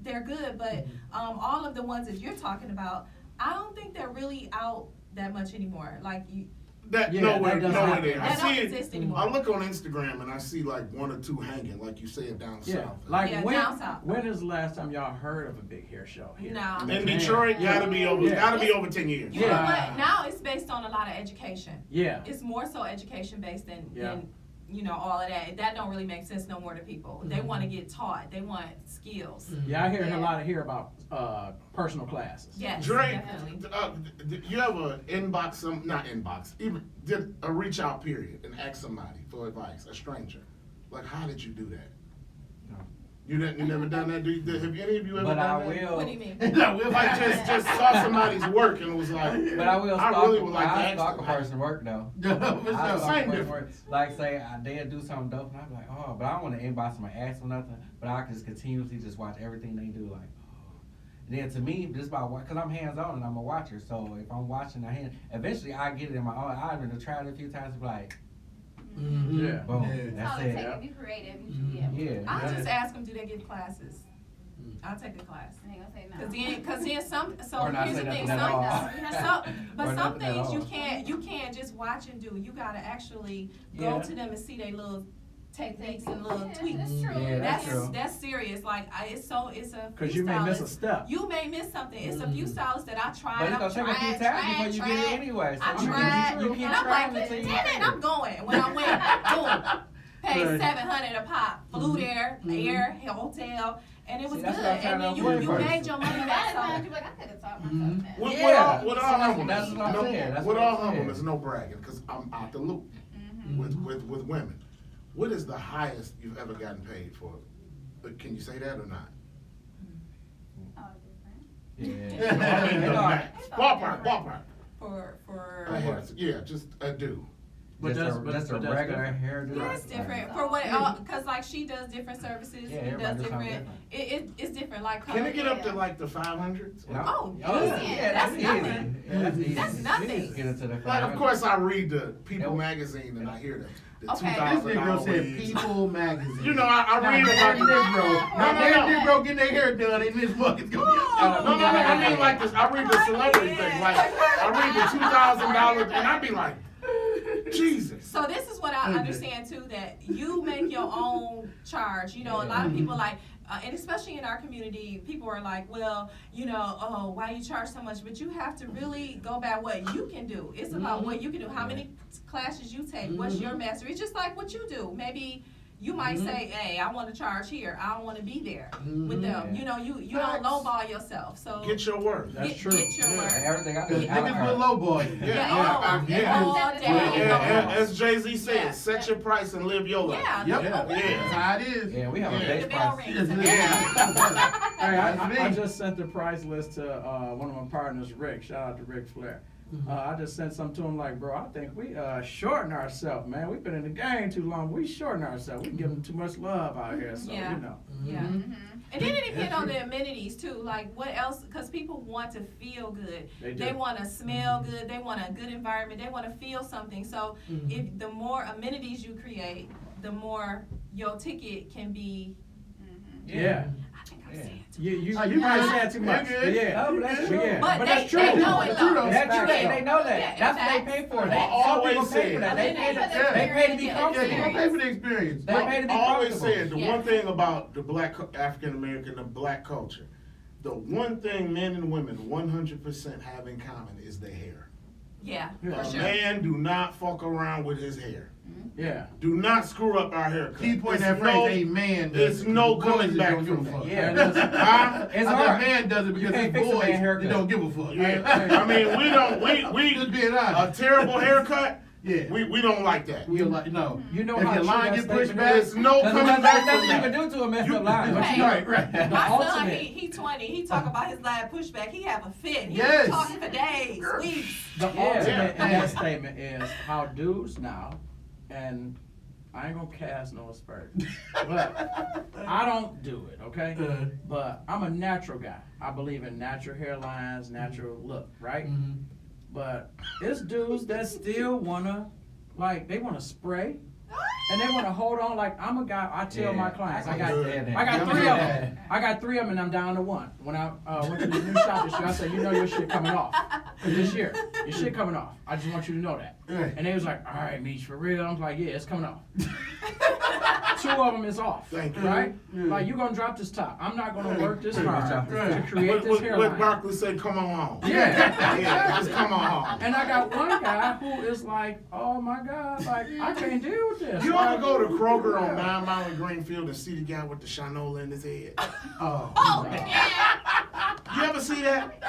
they're good. But all of the ones that you're talking about, I don't think they're really out that much anymore. Like you. That Yeah, nowhere that doesn't there. happen. I That don't see exist it. anymore. I look on Instagram and I see like one or two hanging, like you said down Yeah. south. Like Yeah, when down south. when is the last time y'all heard of a big hair show here? No. In Detroit, gotta be over. Yeah. Gotta be over 10 years. You know Yeah. what? Now it's based on a lot of education. Yeah. It's more so education based than Yeah. you know, all of that. That don't really make sense no more to people. They want to get taught. They want skills. Yeah, I hear Yeah. a lot of here about personal classes. Yes, Drake, definitely. you ever not inbox, even did a reach out period and ask somebody for advice, a stranger? Like, how did you do that? No. You never done that? Have any of you ever But done I that? will. What do you mean? No, we'll Like fight just saw somebody's work and was like, But I will I stalk, really would like to I ask stalk a them how- person work though. just. I stalk Same a person difference. work. Like say they'll do something dope and I'll be like, oh, but I don't want to inbox them or ask them nothing. But I can just continuously just watch everything they do. Like, oh. And then to me, just by because I'm hands on and I'm a watcher. So if I'm watching eventually I get it in my own. I've been tried it a few times. And be like, Yeah. boom, Yeah. that's all it it. takes to be creative. You should be able. Yeah. I'll just ask them, do they give classes? I'll take a class. I ain't gonna say no. Cause then so Or not here's say the thing, nothing at all. but Or some nothing at things all. you can't just watch and do. You gotta actually go Yeah. to them and see their little techniques and little Yeah, tweaks. that's true. Yeah, that's true. That's serious. Like it's a Because few you may miss a stylists. step. You may miss something. It's a few stylists that I tried. But it's gonna take a few times before you get it anyway. So I you keep tried, you keep and I'm trying like, until you damn get it, I'm going. When I went, boom, paid Right. $700 a pop, flew there, air, hotel, and it was See, good. that's what I'm trying And then to you avoid first. made your money By back. the time So you like, I could have taught myself that. With Yeah. all That's humbleness, what I'm saying. That's with what all I'm saying. humbleness, no bragging, because I'm out the loop with women. What is the highest you've ever gotten paid for? Can you say that or not? All different. Yeah. I mean, the Yeah. max. Ballpark. for Yeah, just a do. But Just that's- a, just a but that's regular different. hairdo. yeah, it's different. For what? Cause like she does different services. Yeah, he everybody does does something different. It's different. Like Can it get up to Yeah. like the 500s? Yeah. Oh, yeah, easy. that's That's easy. nothing. Yeah, that's easy. That's nothing. Get into the Like, of course, I read the People Yeah. magazine and I hear the Okay. This $2,000 Negro said waves. People Magazine. You know, I read Now, about damn the Negro. Now, No, damn no. Negro getting their hair done and this bucket's gonna be No, I mean like this. I read the celebrity thing. Like, I read the $2,000 and I be like, Jesus. So this is what I understand too, that you make your own charge. You know, a lot of people like, and especially in our community, people are like, well, you know, oh, why you charge so much? But you have to really go by what you can do. It's about what you can do. How many classes you take? What's your mastery? It's just like what you do. Maybe you might say, hey, I want to charge here. I don't want to be there with them. You know, you don't Facts. lowball yourself. So Get your worth. That's true. Get your work. Everything I Cause do. niggas will lowball you. All day. As Jay-Z said, Yeah. set your price and live your life. Yeah. Yep. oh, That's how it is. Yeah, we have a Yeah. base The bell price. rings. Hey, I That's me. just sent the price list to one of my partners, Rick. Shout out to Rick Flair. I just sent something to him like, bro, I think we shorten ourselves, man. We've been in the game too long. We shorten ourselves. We give them too much love out here, so Yeah. you know. Yeah. And then it depends on the amenities too. Like what else? Because people want to feel good. They do. They want to smell good. They want a good environment. They want to feel something. So if the more amenities you create, the more your ticket can be. Yeah. I think I'm You Oh, you might good. say it too much. You But good. yeah. Oh, that's true. Yeah. But that's they true. know it That's though. true, though. That's true. Facts. They know that. Yeah, That's what facts. they pay for. I They always some people pay said- for that. They pay Yeah. to be Yeah. comfortable. Yeah, pay for the experience. They pay to be I always comfortable. said the Yeah. one thing about the black African American, the black culture, the one thing men and women 100% have in common is their hair. Yeah, Yeah. for A sure. man do not fuck around with his hair. Yeah. Do not screw up our haircut. Key point It's that phrase, no- a man does There's it. no Boys coming just back don't give from a that. fuck. Yeah, listen. Huh? It's I said hard. man does it You because can't his fix a boys, man haircut. they don't give a fuck. Yeah. I mean, we don't, we Just being a honest. terrible haircut, Yeah. we don't like that. We like, no. You know If how your true line that get pushed statement back, is? There's no Because coming there's back nothing from you can that. do to a messed up line. Right. Right. The My son, ultimate. he 20. He talk about his live pushback. He have a fit. He Yes. talking for days, weeks. The Yeah. ultimate in Yeah. that statement is how dudes now, and I ain't gonna cast no aspersions, but I don't do it, okay? But I'm a natural guy. I believe in natural hairlines, natural look, right? Mhm. But it's dudes that still wanna, like, they wanna spray, and they wanna hold on. Like, I'm a guy. I tell my clients, I got 3 of them. I got 3 of them, and I'm down to 1. When I went to the new shop this year, I said, you know your shit coming off this year. Your shit coming off. I just want you to know that. Right. And they was like, all right, Meech, for real? I'm like, yeah, it's coming off. 2 of them is off, Thank you. right? Yeah. Like, you gonna drop this top. I'm not gonna work this Right. hard to Right. create this What hairline. Barkley say, come on home. Yeah. Yeah, just come on home. And I got one guy who is like, oh my God, like, I can't deal with this. You Like, ever go to Kroger on 9 Mile and Greenfield and see the guy with the shinola in his head? Oh. Oh, yeah. You ever see that?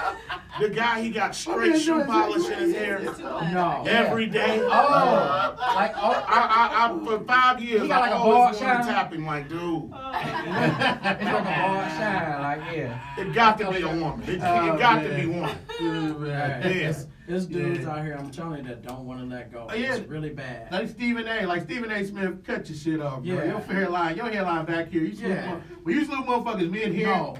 The guy, he got straight shoe polish in his hair No. every day. Oh, like I for 5 years, He got I like a always bald wanted to shine. tap him like, dude, it's like a ball shine. Like yeah. it got to be a woman. It Oh, got to man. be one. Hey, Yes. There's dudes Yeah. out here, I'm telling you, that don't want to let go. Oh, yeah. It's really bad. Like Stephen A. Smith, cut your shit off, bro. Yeah. Your hairline back here. You salute Yeah. when you salute motherfuckers mid here. No.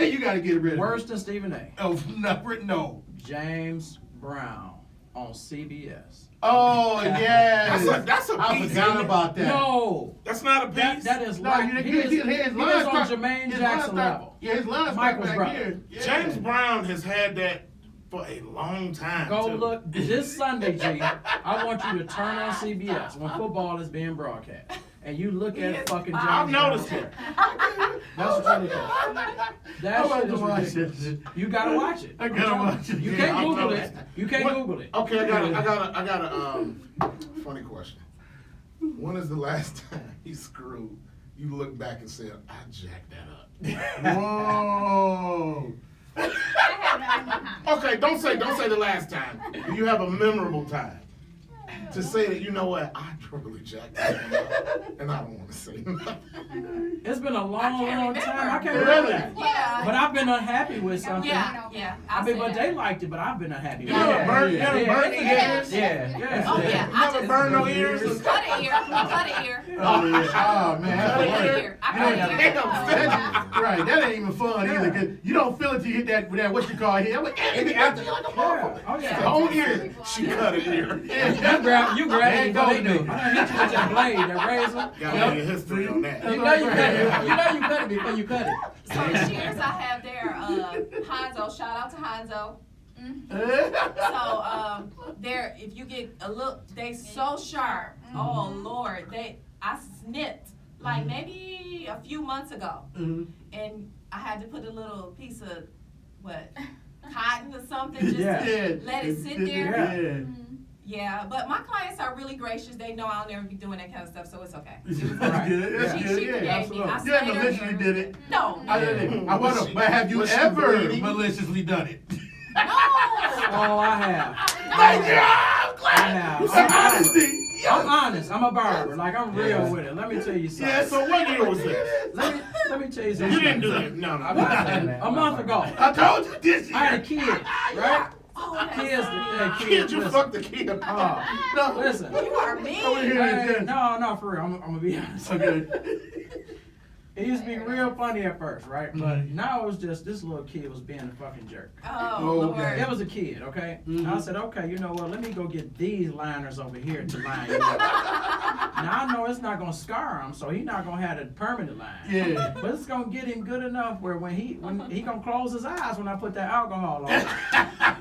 You gotta get rid of Worse it. than Stephen A. Oh, no. James Brown on CBS. Oh, yes. That's a I piece, forgot isn't it? No. That. No. That's not a piece. That is No, like, you he is his on lines start- Jermaine his Jackson lines start- level. Yeah, his lines start Michael's back brother. here. Yeah. James Brown has had that for a long time. Go too. look this Sunday, G. I want you to turn on CBS when football is being broadcast, and you look at fucking James I've noticed Brown's it. hair. That's what you look at. I That want shit to is watch ridiculous. it. You gotta watch it. I gotta watch it. You Yeah, can't I'll Google know it. that. You can't What- Google it. Okay, I got a funny question. When is the last time he screwed? You look back and said, I jacked that up. Whoa. I have no idea. Okay, don't say the last time. You have a memorable time to say that, you know what, I truly jacked that up, and I don't want to say nothing. It's been a long time. I can't Really? remember. Yeah. But I've been unhappy with something. Yeah. I mean, but they liked it, but I've been unhappy. You never burn, Yeah. burn your Yeah. ears? Yeah. Oh, yeah. I Never just burn no ears? cut an ear. Cut an ear. Oh, yeah. Oh, man. Cut That's an Cut ear. an ear. I cut an ear. Damn. Right, that ain't even fun either. Cause you don't feel it till you hit that with that what you call here. I'm like, Maybe after. Yeah. Oh The yeah. whole ear, she cut an ear. You grab it before they do. Go, I'm gonna hit you with that blade, that razor. Got a history on that. You know you cut it. You know you cut it before you cut it. So the shears I have there, Hanzo, shout out to Hanzo. So there, if you get a look, they so sharp. Oh Lord, I snipped like maybe a few months ago, and I had to put a little piece of cotton or something just to let it sit there. Yeah. Yeah, but my clients are really gracious. They know I'll never be doing that kind of stuff, so it's okay. That's good. That's She good. forgave Yeah. me. I You haven't stayed maliciously did it. No, I wonder, but have you Was she ever bleeding? maliciously done it? no. Oh, I have. Thank you. I'm I glad. have. You see honesty. I'm honest. I'm a barber. Like, I'm real with it. Let me tell you something. Yeah, so what year was this? Let me tell you something. You didn't do that. No, I'm no. not saying that. A month ago, I told you this year. I had a kid, right? Oh, that's Kids, Kid, you listen. fucked the kid. Oh, No. listen. You are I wanna mean. hear Hey, this. no, for real. I'm gonna be honest. Okay. It used to be real funny at first, right? But now it was just this little kid was being a fucking jerk. Oh, Okay. Lord. It was a kid, okay? Mhm. I said, okay, you know what? Let me go get these liners over here to line you up. Now I know it's not gonna scar him, so he's not gonna have a permanent line. Yeah. But it's gonna get him good enough where when he gonna close his eyes when I put that alcohol on.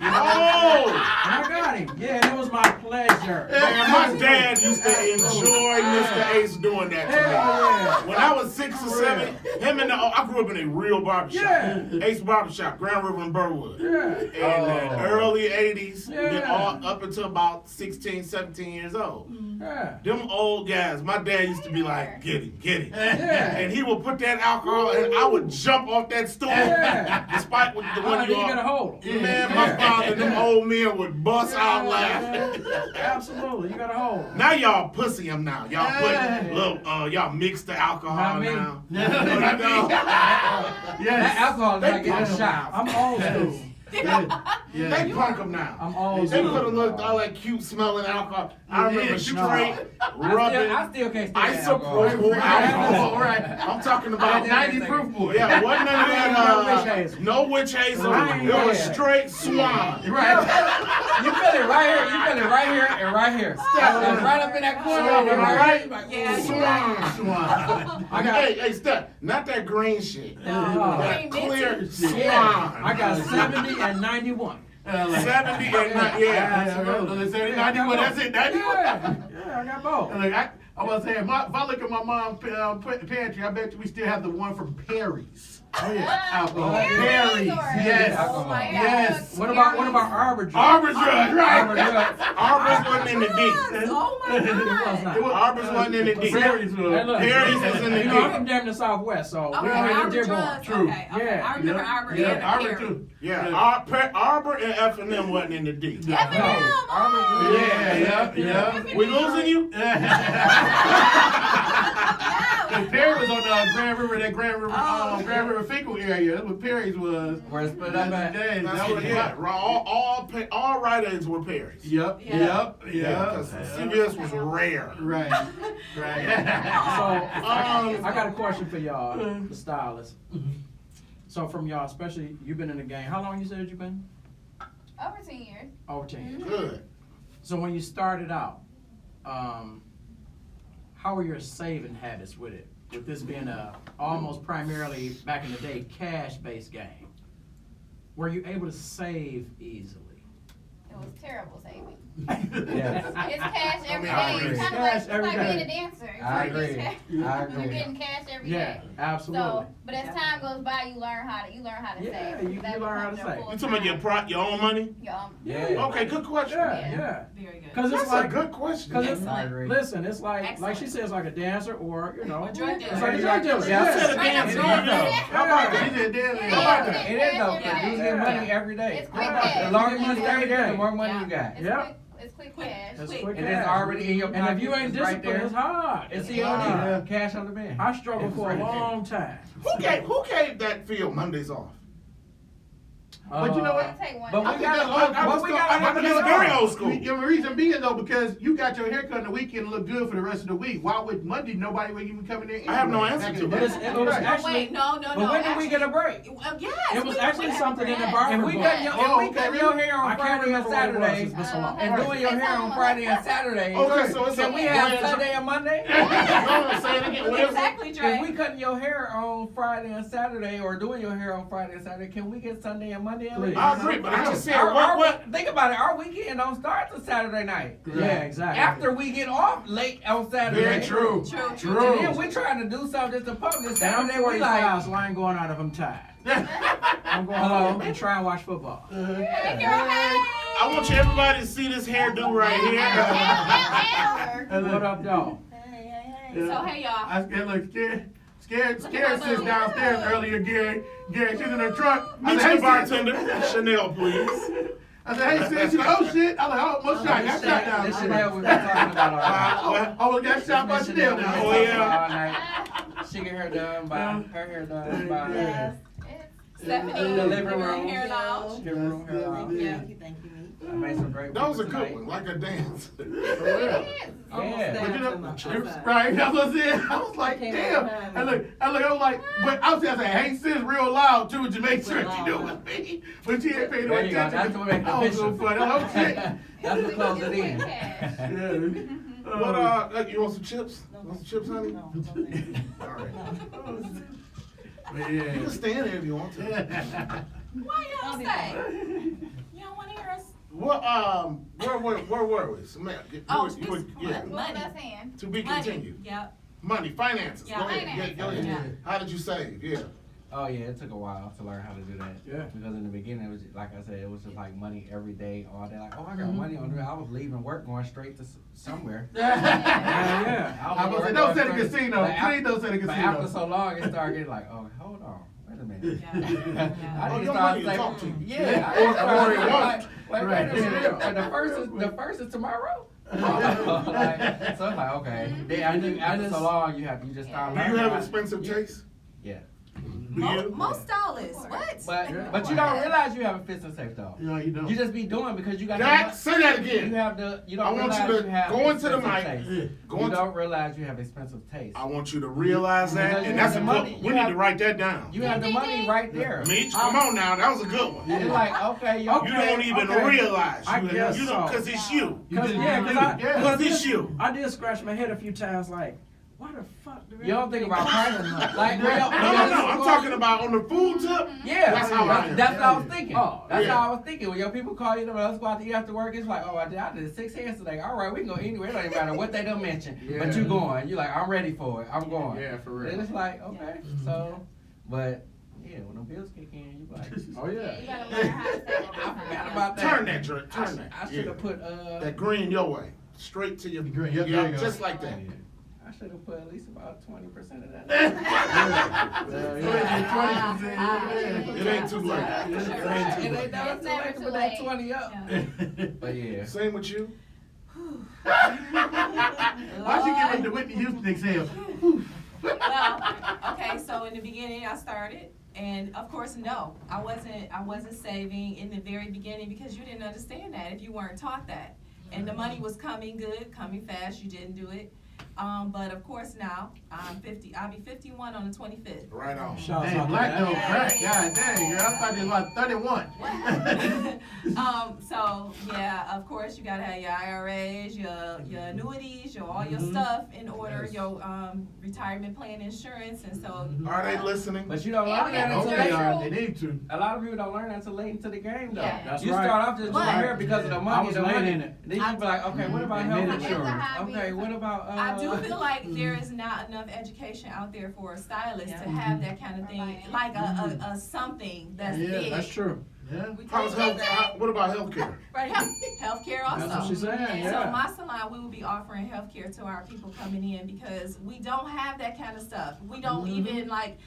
Oh! And I got him. Yeah, and it was my pleasure. Man, my dad used to enjoy Mr. Ace doing that to me. Yeah. When I was 6 or 7, I grew up in a real barbershop. Yeah. Ace Barbershop, Grand River and Burwood. Yeah. In the early 80s, Yeah. then all up until about 16, 17 years old. Yeah. Them old guys, my dad used to be like, get him. Yeah. And he would put that alcohol, and I would jump off that stool, Yeah. despite what the one You you gotta are. hold him. Man, my father, them old men would bust out laughing. Absolutely, you gotta hold him. Now y'all pussy him now. Y'all put little, y'all mix the alcohol Not me. now. Not me. That Yes. alcohol is They not getting a punk shot. I'm old school. Yeah. They punk him now. I'm old They school. put a little all that cute smelling alcohol. I remember Yeah, straight I rubbing still can't stand isopropyl alcohol. Right. I'm talking about 90 proof boy. Yeah, wasn't none of No witch that. hazel. No witch hazel. Right. It was Yeah. straight swan. Right. You feel it right here, you feel it right here and right here. That's right up in that corner. Swan, right? Like, Yeah. Swan. Swan. I got- Hey, step. Not that green shit. That Green clear minty. swan. I got 70 and 91. 70 and not, yeah. Absolutely. 91, that's it, 91. Yeah, I got both. Look, I was saying, if I look at my mom's pantry, I bet you we still have the one from Perry's. Oh yeah, alcohol. Perry's, yes. Oh my God. Yes. What about Arbor Drug? Arbor Drug, Arbor right? Drug. Arbor's wasn't in the D. Oh my God. It was Arbor's wasn't in the D. Perry's Hey, was. look, Perry's was in the you know, I'm D. from damn the Southwest, so Okay, we're right in Arbor Dearborn. drugs. True. Okay. Yeah. I remember Arbor and Arbor Perry. too. Yeah, Arbor and F&M wasn't in the D. F&M. Oh. Yeah. We losing you? Perry was on the Grand River, Grand River Finkel area. That's what Perry's was. Where it's split up at. Yeah, That's that what, was yeah. All Rite Aids were Perry's. Yep. Yeah. Because CVS was rare. Right. So, Um, I got a question for y'all, the stylists. So from y'all, especially, you've been in the game. How long you said you've been? Over 10 years. Over 10 years. Good. So when you started out, how were your saving habits with it? With this being a almost primarily, back in the day, cash-based game. Were you able to save easily? It was terrible saving. Yes. It's cash every I day. agree. It's kind of Cash like, every being day. a dancer. I You get agree. cash- I You're agree. getting cash every Yeah, day. absolutely. So, but as time goes by, you learn how to Yeah, save. you That learn how to becomes your save. full You talking about your own money? Yeah. Okay, good question. Yeah. Very good. Because it's That's like, a good question. Cause it's, I agree. listen, it's like she Excellent. said, it's like a dancer or, you know, A drug dealer. it's like a drug dealer. Yeah. You said a Yeah. damn It is drug though. dealer. How about that? She did Yeah. that. How about that? It is though, Yeah. because you get money every day. It's quick Yeah. cash. The longer you It's stay quick there, the cash. more money Yeah. you got. It's quick cash. It's Quick. quick And it's cash. already in your pocket. And if you ain't it's right disciplined, there. it's hard. It's It's COD. hard. Cash on the bank. I struggled for a It's right there. long time. Who gave that field Mondays off? But you know what? I'll take one. But I we think got that's very old school. The reason being though, because you got your haircut on the weekend and look good for the rest of the week. Why would Monday nobody would even come in there? I have no anyway? answer Back to in the But day. it's, it was Right. Oh, actually, wait, no. But when did we get a break? Yes. it was we actually have something in the bread. barber If we book. cut your, if we cut your hair I on can't Friday and remember what it was. Saturday, It's been so long. and doing your hair on Friday and Saturday, Okay, so it's can we have Sunday and Monday? No, say it again. What is it? Exactly, If Dre. we cutting your hair on Friday and Saturday, or doing your hair on Friday and Saturday, can we get Sunday and Monday? Please. I agree, but I just said Our- what? Think about it. Our weekend don't start till Saturday night. Yeah, exactly. After we get off late on Saturday. Very true. True. And then we're trying to do something to pump this And I'm Saturday. We like, 45, so I ain't going out if I'm tired. I'm going home and try and watch football. Hey, girl, hey. I want you everybody to see this hairdo right here. What up, y'all? So, hey, y'all. I scared sits downstairs earlier, Gary. Gary, she's in her truck. Meet I the said, bartender. Chanel, please. I said, hey, sis, she's like, oh shit. I was like, oh, most shot. Got shot down. This Chanel we've been talking about all night. What? I was got shot by This Chanel Chanel now. we've Oh, been yeah. talking about all night. She get her done by her hair done by Stephanie, in the living living room. hair lounge. Give her room hair out. Yeah. I make made some great That was a ones good tonight. one, like a dance. It is. Yeah. But you know, Chips. right, that's what I said. I was like, damn. I was like, but I was saying, hey sis, real loud too, to make sure she knew it was me. But she ain't paying no There you go. attention. That's what make it I was so official. funny. Oh shit. That's what closed it in. Yeah. What, you want some chips? Want some chips, honey? No, All right. But You yeah. can stand there if you want to. Why you don't stay? You don't wanna hear us? What, where were we? Samantha, Oh, yeah. What was I saying? To be Money. continued. Yep. Money, finances. Yeah, Go ahead. finances. Go ahead. Yeah. How did you save? Yeah. Oh yeah, it took a while to learn how to do that. Yeah. Because in the beginning, it was like I said, it was just like money every day, all day. Like, oh, I got money on there. I was leaving work, going straight to somewhere. Yeah. I was saying, don't say the casino. But Please don't say the But casino. after so long, it started getting like, oh, hold on, wait a minute. Yeah. I Oh, need to your start money saving. talk to you. Yeah. Or- I or it started won't. like, Right. wait a minute. And the first is tomorrow. Like, so I'm like, okay. After so long, you just start Do learning. you have how- expensive taste? Yeah. Do you? Most stylists, what? But you don't realize you have a fist and safe though. No, you don't. You just be doing because you got That, say that you again. have the you I don't want you realize to have go into the expensive mic. taste. Go You into- don't realize you have expensive taste. I want you to realize that, Because you and that's a have good the money. one. You We need have- to write that down. You have the money right there. Meech, come on now, that was a good one. It's like okay, yo. You don't even okay. realize. I You guess don't, so. because it's you. You just- Yeah, Because it's you. I did scratch my head a few times like, why the fuck do You don't think about everything price. cost Like No, I'm talking about on the food tip. Yeah, That's how I am. That's what I was thinking. Oh, That's yeah. how I was thinking. When your people call you, let's go out to eat after work. It's like, oh, I did 6 hands today. All right, we can go anywhere. It don't even matter what they done mention. Yeah. But you going. You're like, I'm ready for it. I'm going. Yeah, for real. And it's like, okay, so, but yeah, when the bills kick in, you like, Oh Yeah, yeah. you gotta learn how to save I over forgot time. about that. Turn that, Drake. Turn that. I should have put that green your way, straight to your Green, yep, yeah, there you go. just like that. I should have put at least about 20% of that. It ain't too late. It ain't too It late. ain't never It's too never late to too put that late. 20 up. But yeah. Same with you. Why she giving the Whitney Houston example? Well, okay, so in the beginning I started, and of course, no, I wasn't saving in the very beginning because you didn't understand that if you weren't taught that. And the money was coming good, coming fast, you didn't do it. But of course now, I'm 50, I'll be 51 on the 25th. Right on. Shout out Dang, to black that. don't crack. God dang, girl. I thought it was about 31. So yeah, of course you gotta have your IRAs, your annuities, all your Mhm. stuff in order, Yes. your retirement plan insurance, and so. Are they listening? But you don't Yeah, learn that yeah, until Okay, late. true. they need to. A lot of people don't learn that until late into the game, though. Yeah. That's You right. start off just doing But- hair because of the money. I was the late money. in it. Then you be like, okay, what about health Admitted. insurance? It's a hobby. Okay, what about? I do feel like there is not enough education out there for a stylist to have that kind of thing, like a something that's Yeah, big. That's true. Yeah. We How's take health? What about healthcare? right, healthcare also. That's what she's saying, And yeah. so my salon, we will be offering healthcare to our people coming in because we don't have that kind of stuff. We don't even like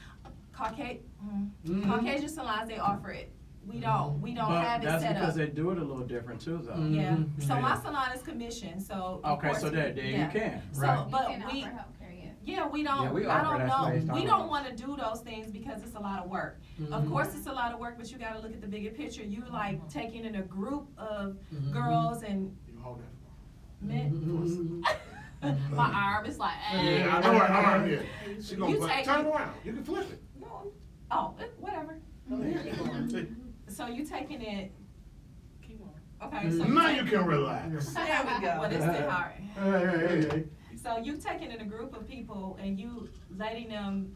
Caucasian salons. They offer it. We don't. We don't But have it that's set because up. they do it a little different too, though. Yeah. Mhm. So my Yeah. salon is commission. So of Okay, course so there yeah. you can. So, Right. You but can we. offer healthcare, yeah. Yeah, we don't. Yeah, we I offer don't that know. based on We it. don't want to do those things because it's a lot of work. Of course, it's a lot of work, but you got to look at the bigger picture. You like taking in a group of girls and You hold that. men. My arm is like. Yeah, I know her arm here. She gonna You put, take- turn around. You can flip it. No. Oh, whatever. So you taking it. Keep on. Okay. So Now you can relax. There we go. Well, it's still hard. Hey. So you taking in a group of people and you letting them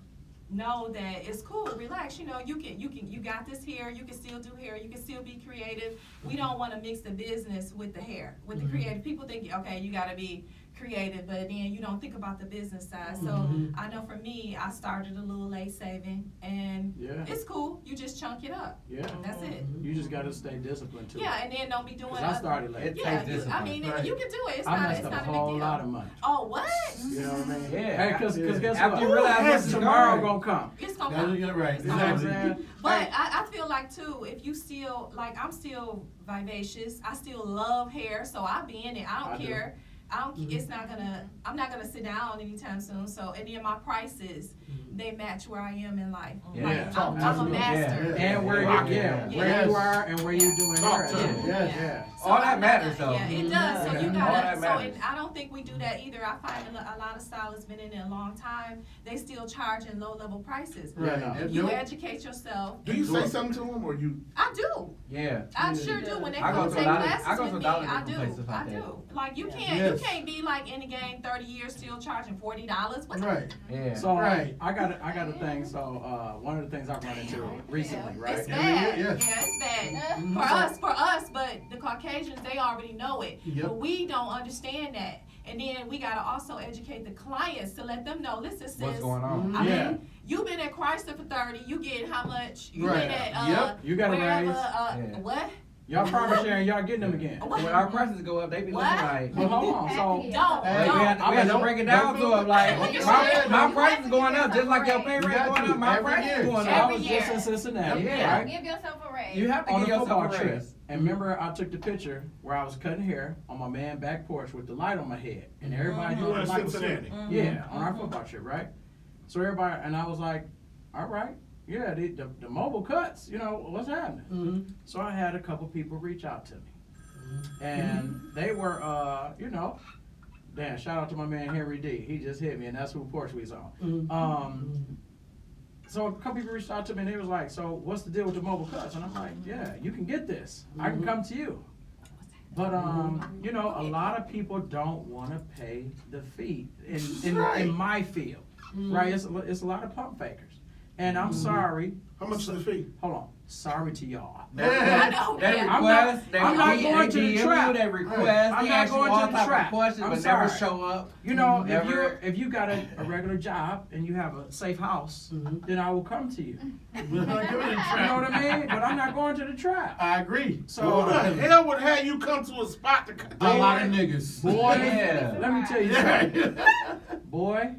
know that it's cool, relax, you got this here, you can still do hair, you can still be creative. We don't want to mix the business with the hair, with the creative. People think, okay, you gotta be creative, but then you don't think about the business side. So I know for me, I started a little late saving and Yeah. it's cool, you just chunk it up. Yeah. That's it. You just gotta stay disciplined too. Yeah, and then don't be doing 'Cause I started late. It Yeah, takes discipline. I mean, Right. you can do it, it's I not messed a up a big whole deal. lot of money. Oh, what? You know what I mean? Yeah. Hey, cause guess After what? you realize Hey, what's tomorrow going gonna come. It's gonna That's come. get it right. It's You know what I'm Exactly. saying? But I feel like too, if you still, like I'm still vivacious, I still love hair, so I be in it. I don't I do. care it's not gonna, I'm not gonna sit down anytime soon, so any of my prices, they match where I am in life. Yeah. Like, I'm a master. And where you, where you are and where you're doing Talk yours. to them. Yeah. So All that I'm matters, not- though. Yeah, it does, so you All that gotta, so matters. I don't think we do that either. I find a lot of stylists been in there a long time, they still charging low-level prices. Right. Yeah, no. If You you- educate yourself. Do you say something to them or you? I do. Yeah. I sure do. When they I go come to take a lot of- classes I go to with a me, lot of I different do. places like I that. do. Like you Yes. can't be like in the game 30 years still charging $40. What's Right. Yeah. So Right. I got a thing. So one of the things I've run into recently, It's right? bad. Yeah. Yeah, it's bad. Mhm. For us, but the Caucasians, they already know it. Yep. But we don't understand that. And then we gotta also educate the clients to let them know, listen, sis, What's going on? I Yeah. mean, you been at Chrysler for 30, you get how much? You Right. been at, Yep. You got a wherever, raise. Yeah. what? Y'all profit sharing, y'all getting them again. What? When our prices go up, they be looking What? like. Well, hold on. So Don't, We Hey, don't. had to break it down to them like my price is going up just like your pay You rate got going to. up. My Every price year. is going So up. I Every was year. just in Cincinnati, Yeah. right? Give yourself a raise. You have to On give the yourself football a trip. raise. And remember, I took the picture where I was cutting hair on my man back porch with the light on my head, and everybody You knew were in like was Cincinnati. Yeah, on our football trip, right? So everybody, and I was like, all right, yeah, the mobile cuts, you know, what's happening? Mm-hmm. So I had a couple people reach out to me, and they were, you know, damn, shout out to my man Henry D. He just hit me, and that's who Porsche we's on. Mm-hmm. So a couple people reached out to me, and they was like, so what's the deal with the mobile cuts? And I'm like, yeah, you can get this. I can come to you. But you know, a lot of people don't want to pay the fee in my field, right? It's a lot of pump fakers, and I'm sorry. How much is the fee? Hold on, sorry to y'all. I know. They Yeah. request, they I'm not DM going to the you, trap. they request, I'm they not ask you going all to the type trap. of questions, I'm but never sorry. show up. You know, Never. if you got a regular job and you have a safe house, then I will come to you. You know what I mean? But I'm not going to the trap. I agree. So Who the hell would have you come to a spot to cut? A lot of niggas. boy, Yeah. let me tell you something. Boy,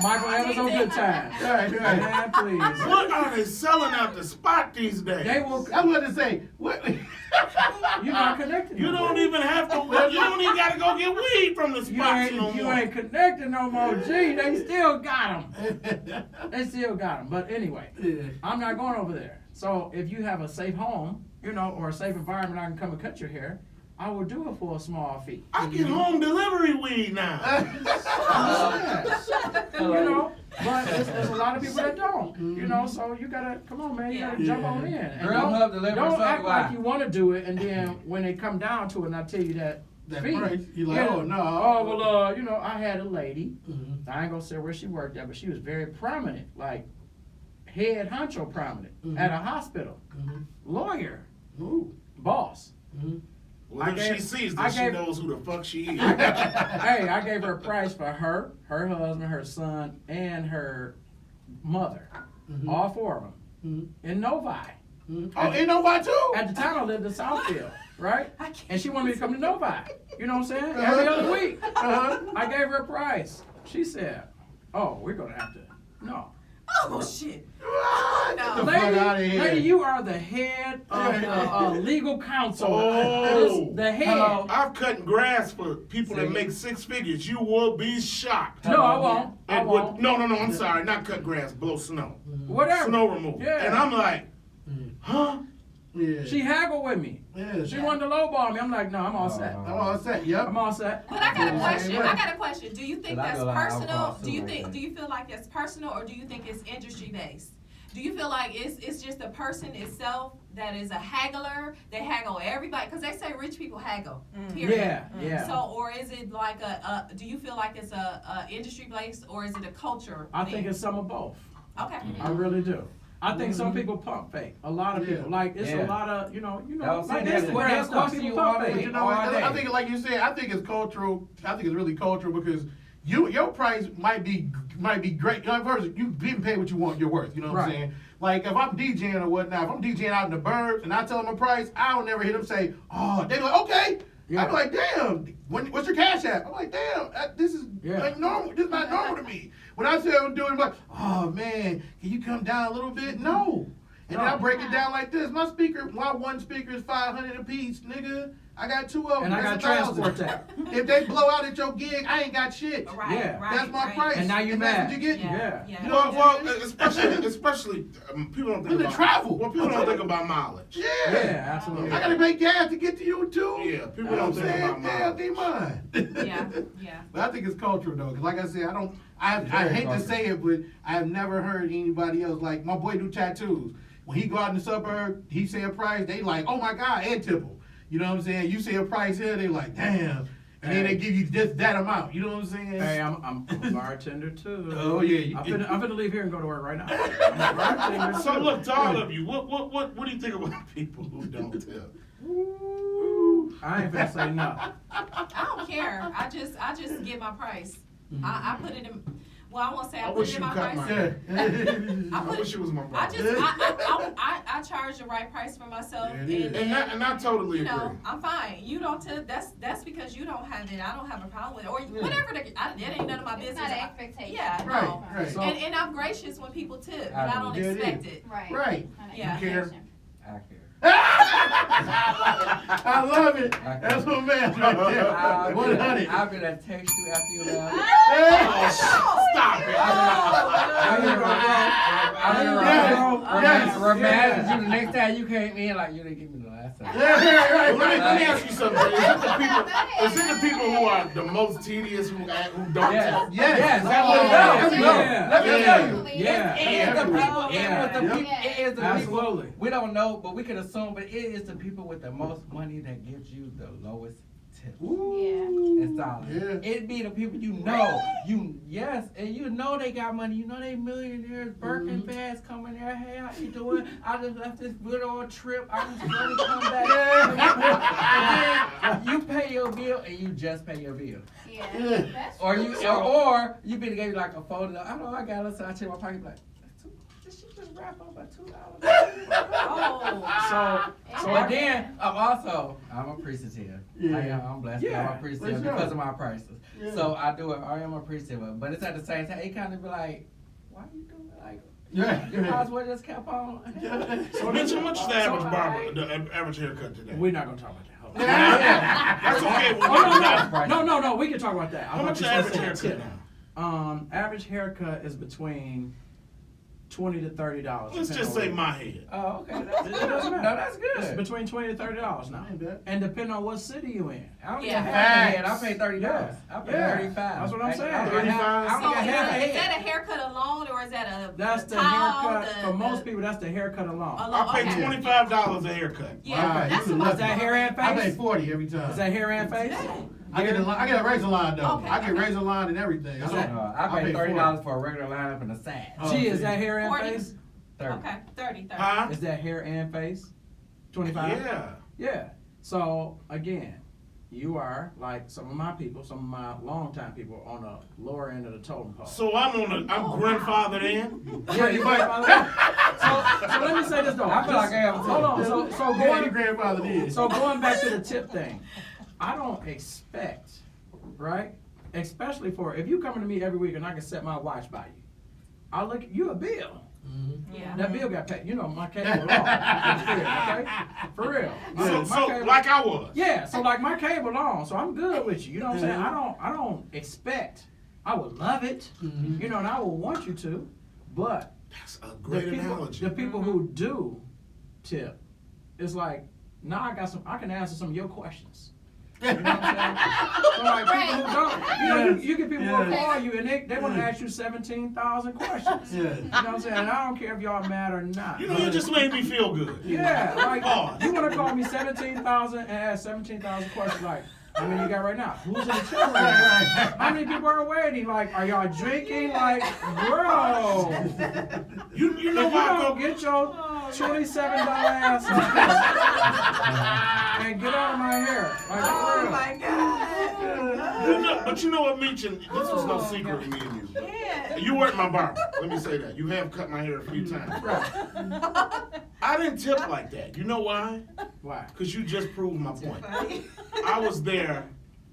Michael Evans on Good Times. Right, right. Man, please. What are they selling out the spot these days? They will. I was to say, what? You're not connected. You no don't more. even have to. You don't even got to go get weed from the You spots no ain't, you more. ain't connected no more. Gee, they still got them. They still got them. But anyway, Yeah. I'm not going over there. So if you have a safe home, you know, or a safe environment, I can come and cut your hair. I will do it for a small fee. I get home delivery weed now. You know, but there's a lot of people that don't. You know, so you gotta come on, man. You gotta Yeah. jump on in. And Girl don't Hub delivers don't act something like wild. you want to do it, and then when they come down to it, and I tell you that That fee, price, you like, yeah, oh, no. Oh well, you know, I had a lady. Mhm. I ain't gonna say where she worked at, but she was very prominent, like head honcho prominent Mhm. at a hospital, Mhm. lawyer, Ooh. boss. Mhm. Well, if I she gave- sees I this, she gave- knows who the fuck she is. Hey, I gave her a price for her husband, her son, and her mother. Mhm. All four of them. Mhm. In Novi. Mhm. Oh, ain't nobody too? At the time I lived in Southfield, right? I can't- And she wanted me to come to Novi. You know what I'm saying? Uh-huh. Every other week. Uh-huh. I gave her a price. She said, oh, we're gonna have to, no. Oh, shit. What? Get the fuck Lady, out of here. lady, you are the head of the legal counsel. Oh. The head. Hello. I've cutting grass for people that make six figures. You will be shocked. No, I won't. I And won't. no, I'm sorry. Not cut grass, blow snow. Whatever. Snow removal. Yeah. And I'm like, huh? Yeah. She haggled with me. Yeah. She wanted to lowball me. I'm like, no, I'm all set. I'm all set. Yep. I'm all set. But I got a Yeah. question. I got a question. Do you think But I that's feel like I'll personal? cross Do you through think? right Do you feel like that's personal, or do you think it's industry based? Do you feel like it's just the person itself that is a haggler? They haggle everybody because they say rich people haggle. Period. Yeah, yeah. So, or is it like do you feel like it's a industry based, or is it a culture? I thing? think it's some of both. Okay. I really do. I think some people pump fake. A lot of Yeah. people. Like, it's Yeah. a lot of, you know, That was like it. They'll Instagram stuff. question People you all pump day. fake. You know, All I day. think, like you said, I think it's cultural. I think it's really cultural because your price might be great. You know, first, you getting paid what you want, you're worth. You know what I'm Right. saying? Like if I'm DJing or whatnot, if I'm DJing out in the burbs and I tell them a price, I don't never hear them say, "Oh," they be like, "Okay." Yeah. I'm like, "Damn, what's your cash app?" I'm like, "Damn, this is Yeah. like normal. This is not normal to me." When I tell them to do it, I'm like, "Oh man, can you come down a little bit?" No. And then I break it down like this. My one speaker is $500 a piece, nigga. I got 2 of them. And I That's got 1,000. transport that. If they blow out at your gig, I ain't got shit. Right, Yeah. right. That's my right. price. And now you That's mad. what you get. Yeah. You know Well, what I'm especially people don't think With the about travel. Well, people don't think about mileage. Yeah. Yeah, absolutely. I gotta make gas to get to you too. Yeah, people You know don't what I'm think saying? about Damn, they mileage. mine. Yeah. But I think it's cultural though, because like I said, I Very hate to cultural. say it, but I have never heard anybody else, like my boy do tattoos. When he go out in the suburb, he say a price, they like, oh my God, and tipple. You know what I'm saying? You say a price here, they like, damn. And then they give you just that amount. You know what I'm saying? Hey, I'm a bartender too. Oh yeah. I'm finna leave here and go to work right now. I'm a bartender So too. look, to all of you, what do you think about people who don't tip? I ain't finna say no. I don't care. I just get my price. I put it in. Well, I won't say I I put wish it in you my cut price. mine. Yeah. I wish it was my I brother. just I charge the right price for myself, Yeah, it is. And I totally you agree. know, I'm fine. You don't tip. That's because you don't have it. I don't have a problem with it, or Yeah. whatever. That ain't none of my It's business. not an expectation. Yeah, Right, no. right. So- And I'm gracious when people tip, but I don't Yeah, it expect is. it. Right. Right. Not an Yeah. expectation. I care. I love it. That's my man right there. 100. I've been to text you after you left. Stop it. I've been Yes. reminded you the next time you came in like you didn't give me the last time. Yeah, Well, let me ask you something. Is it the people who are the most tedious who don't Yes. tip? Yes. That's what it is. Yeah. Let me tell you. Yeah. It is the people. Yeah. It is the people. It is the people. Absolutely. We don't know, but we can assume. But it is the people with the most money that gives you the lowest tip. And solid. Yeah. It be the people you know. Yes, and you know they got money. You know they millionaires. Birkin bags coming there. Hey, how you doing? I just left this good old trip. I just want to come back. And then you pay your bill and you just pay your bill. Yeah. That's Or true. you or you been gave you like a photo. I know I got it, so I check my pocket like. Did she just wrap up at $2? Oh. So then I'm appreciative. Yeah. I'm blessed. Yeah, I'm appreciative for sure. because of my prices. Yeah. So I am appreciative of it. But it's at the same time, it kind of be like, why you doing it? Like, Yeah. you might as well just kept on. So Mitch, how much is the average barber, the average haircut today? We're not gonna talk about that. Hold on. That's okay. We'll Oh, get to that. no, we can talk about that. How much is the average haircut now? Average haircut is between $20 to $30. Let's just say my head. Oh, okay. It doesn't matter. No, that's It's good. between $20 to $30 now. Ain't bad. And depending on what city you in. I don't Yeah. get half a head. I Facts. pay $30. I pay Yeah. 35. That's what I'm saying. I don't get half- I So don't get half a is that head. a haircut alone, or is that a That's the towel, haircut. For most people, that's the haircut alone. alone? I pay Okay. $25 a haircut. Yeah, Right. that's You about Is that hair and I pay face? 40 every time. Is that hair and face? I get a razor line though. Okay, I get okay. razor line and everything. Is that- I pay pay $30 for a regular lineup and a side. Oh, Gee, is see. that hair and 40. face? 30. Okay, 30. Huh? Is that hair and face? 25? Yeah. Yeah. So again, you are like some of my people, some of my longtime people on the lower end of the totem pole. So I'm grandfathered in. Yeah, you might. So let me say this though. I feel like I am too. Hold on. So Yeah, your going grandfather did. so going back to the tip thing, I don't expect, right? Especially for if you coming to me every week and I can set my watch by you, I look you a bill. Yeah. That bill got paid. You know my cable long. Okay, for real. So My cable- like I was. Yeah, so like my cable long, so I'm good with you. You know what I'm saying? I don't expect. I would love it, you know, and I would want you to, but That's a great analogy. the people who do tip, it's like now I can answer some of your questions. You know what I'm saying? So like people who don't, you know, you get people who call you and they want to ask you 17,000 questions. Yeah. You know what I'm saying? And I don't care if y'all mad or not. You know, you just made me feel good. Yeah, like Pause. you want to call me 17,000 and ask 17,000 questions like, how many you got right now? Who's in the chat right now? How many people are waiting? Like, are y'all drinking? Like, bro, You know if you why I don't go get your $27 ass and get out of my hair. Like, for real. my God. But you know what, Meech, and this was no secret to me and you. Yeah. You weren't my barber. Let me say that. You have cut my hair a few times. I didn't tip like that. You know why? Why? Because you just proved my point. I was there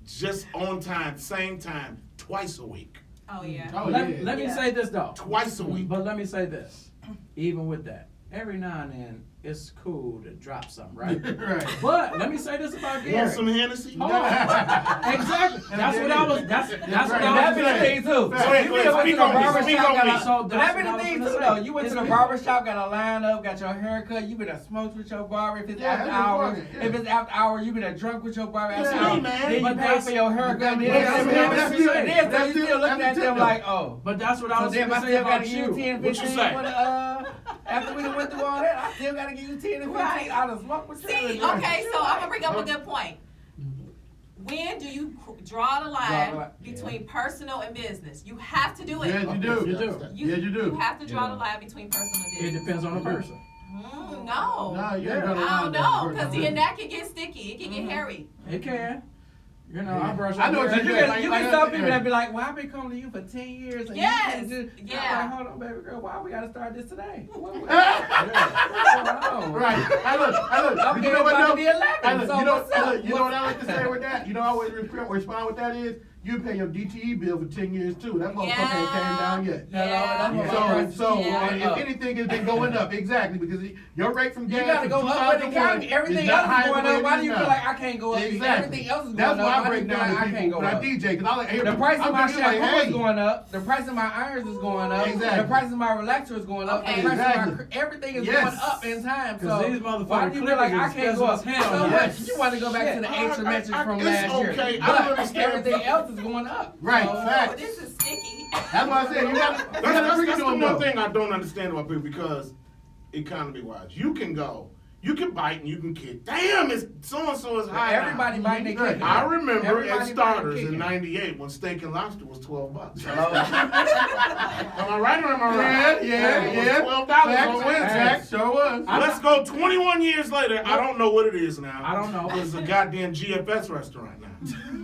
just on time, same time, twice a week. Oh yeah. Oh, Let yeah. me Yeah. say this though. Twice a week. But let me say this. Even with that, every now and then it's cool to drop something, right? Right. But let me say this about Gary. Want some Hennessy? Hold on. Exactly. That's what I was. That's what I That was be the saying. thing too. Hey, You went to speak the on me, barber speak shop, on me. got So a, that be that's what I the was thing gonna too say. though. You went It's to the people- barber shop, got a line up, got your hair cut, you been a smoked with your barber. If it's Yeah, after that's hours, important, yeah. if it's after hours, you been a drunk with your barber after Yeah, hours. man. Then you But pay that's- for your haircut. Then but you that's- still that's looking at them the- like, oh. But that's what I So was then gonna I say still gotta about give you you. 10, What you 15 say? after we done went through all that, I still gotta give you 10 and 15. Right. I done smoked with you. See, okay, so I'm gonna bring up a good point. When do you draw the Draw the line line, between personal and business? You have to do it. Yes, you do. You do. Yes, you do. You have to draw Yeah. the line between personal and It business. depends on the person. No. No, you Yeah. ain't got a I line don't there. know, because then that can get sticky. It can get hairy. It can. You know, Yeah. I brush. I know what my you're hair. doing. You Like get I some said, people that be like, well, I've been coming to you for 10 years. And Yes, you yeah. I'm like, hold on, baby girl, why we gotta start this today? What's going on? Right. I look. I'm But you know what about though? to be 11, I look, so you know, what's up? you know what I like to say with that? You know, I always respond with that is, you pay your DTE bill for 10 years too. That motherfucker ain't came down yet. Yeah. So Yeah. if anything has been going up, exactly, because your rate from You gas gotta from go up with the 2001 economy. Everything is else not is higher going than up. what Why it do you is feel now. like I can't go up? Exactly. Everything else is going That's up. why I Why do break you feel down like to I people can't go when I up? DJ, because I like, The price of my I'm like, shampoo hey. is going up. The price of my irons is going up. Exactly. The price of my relaxer is going up. Okay. The price of my, Exactly. everything is Yes. going up in time. 'Cause So these motherfucking why do you feel like I clippers can't go up? expensive as hell, So yes. much. You want to go back to the extra metrics from it's last year. okay. I don't But understand. everything else is going up. Right, So, Oh, facts. this is sticky. That's why I said, you gotta That's bring it the to 'em, one though. thing I don't understand about people, because economy wise, you can bite and you can kick. Damn, it's so and so is high. now. everybody biting their kicking. I remember Everybody at Starters biting in their '98 when steak and lobster was $12. Hello? Am I right or am I right? Yeah. It was $12 on Wednesday. Facts, sure was. Let's go 21 years later. I don't know what it is now. I don't know. It's a goddamn GFS restaurant now.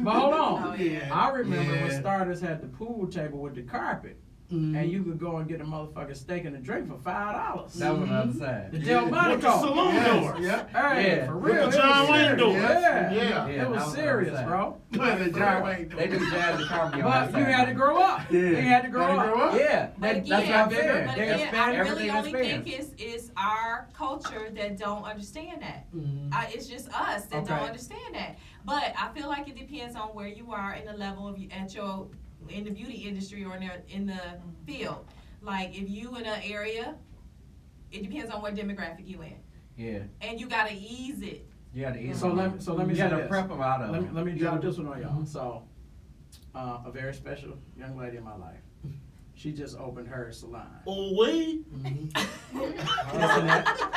But hold on. Oh, yeah. I remember when Yeah. Starters had the pool table with the carpet, and you could go and get a motherfucking steak and a drink for $5. That was another The side. With the Delmonico. saloon doors. Yeah. Hey, Yeah. for With real. the it John was Wayne serious. doors. Yeah. Yeah. Yeah, It that was was serious, another bro. The John Wayne They do jazz and comedy on But that you side. had to grow up. Yeah. You had to grow Had to up. grow up. Yeah, But that's again, what I'm saying. but They again, expand I really everything only expands. think it's our culture that don't understand that. It's just us that Okay. don't understand that. But I feel like it depends on where you are in the level of in the beauty industry or in the field. Like if you in an area, it depends on what demographic you in, Yeah, and you gotta ease it. you gotta eat. So let me you say gotta this. prep them out of Let it. me drop this one on y'all. So, a very special young lady in my life. She just opened her salon. Oh, wait.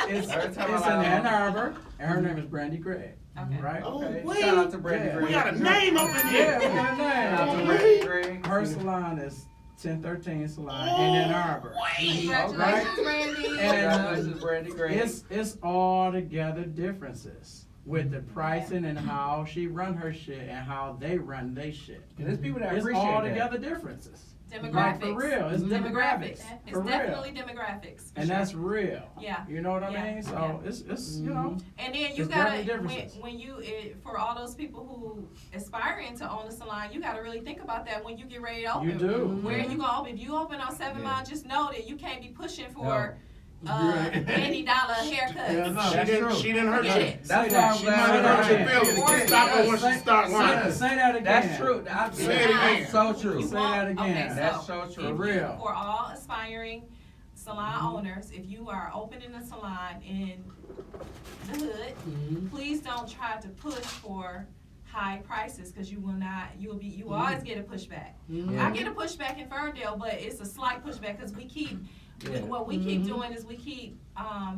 It's Every in time I Ann Arbor, and her name is Brandy Gregg. Okay. Right? Oh, Okay. wait. Shout out to Brandy Yeah. Gray. We got a name up in Yeah, here. we got a Shout out to name. Brandy Gray. Her salon is 1013 Salon in Ann Arbor. Congratulations, Randy. Congratulations, Brandy Gray. It's all together differences with the pricing and how she run her shit and how they run their shit. And there's people that It's appreciate all that. together differences. Demographics. Like for real, it's Demographics. demographics. It's For real. definitely demographics. for And sure. that's real. Yeah. You know what I Yeah. mean? So it's you know. And then you It's gotta definitely differences. when you for all those people who aspiring to own a salon, you gotta really think about that when you get ready to open. You do. Where you gonna open? If you open on 7 Yeah. Mile, just know that you can't be pushing for Right. $80 haircuts. Yeah, no. That's true. She didn't hurt Forget you. it. That's Say why that. I'm She glad might I have hurt your heard feelings. that. Stop her when she start lying. Say that again. That's true. Say it again. That's so true. You Say want- that again. okay, That's so true. if you- real. For all aspiring salon owners, if you are opening a salon in the hood, please don't try to push for high prices because you will not. You always get a pushback. Yeah. I get a pushback in Ferndale, but it's a slight pushback because we keep. Yeah. What we keep doing is we keep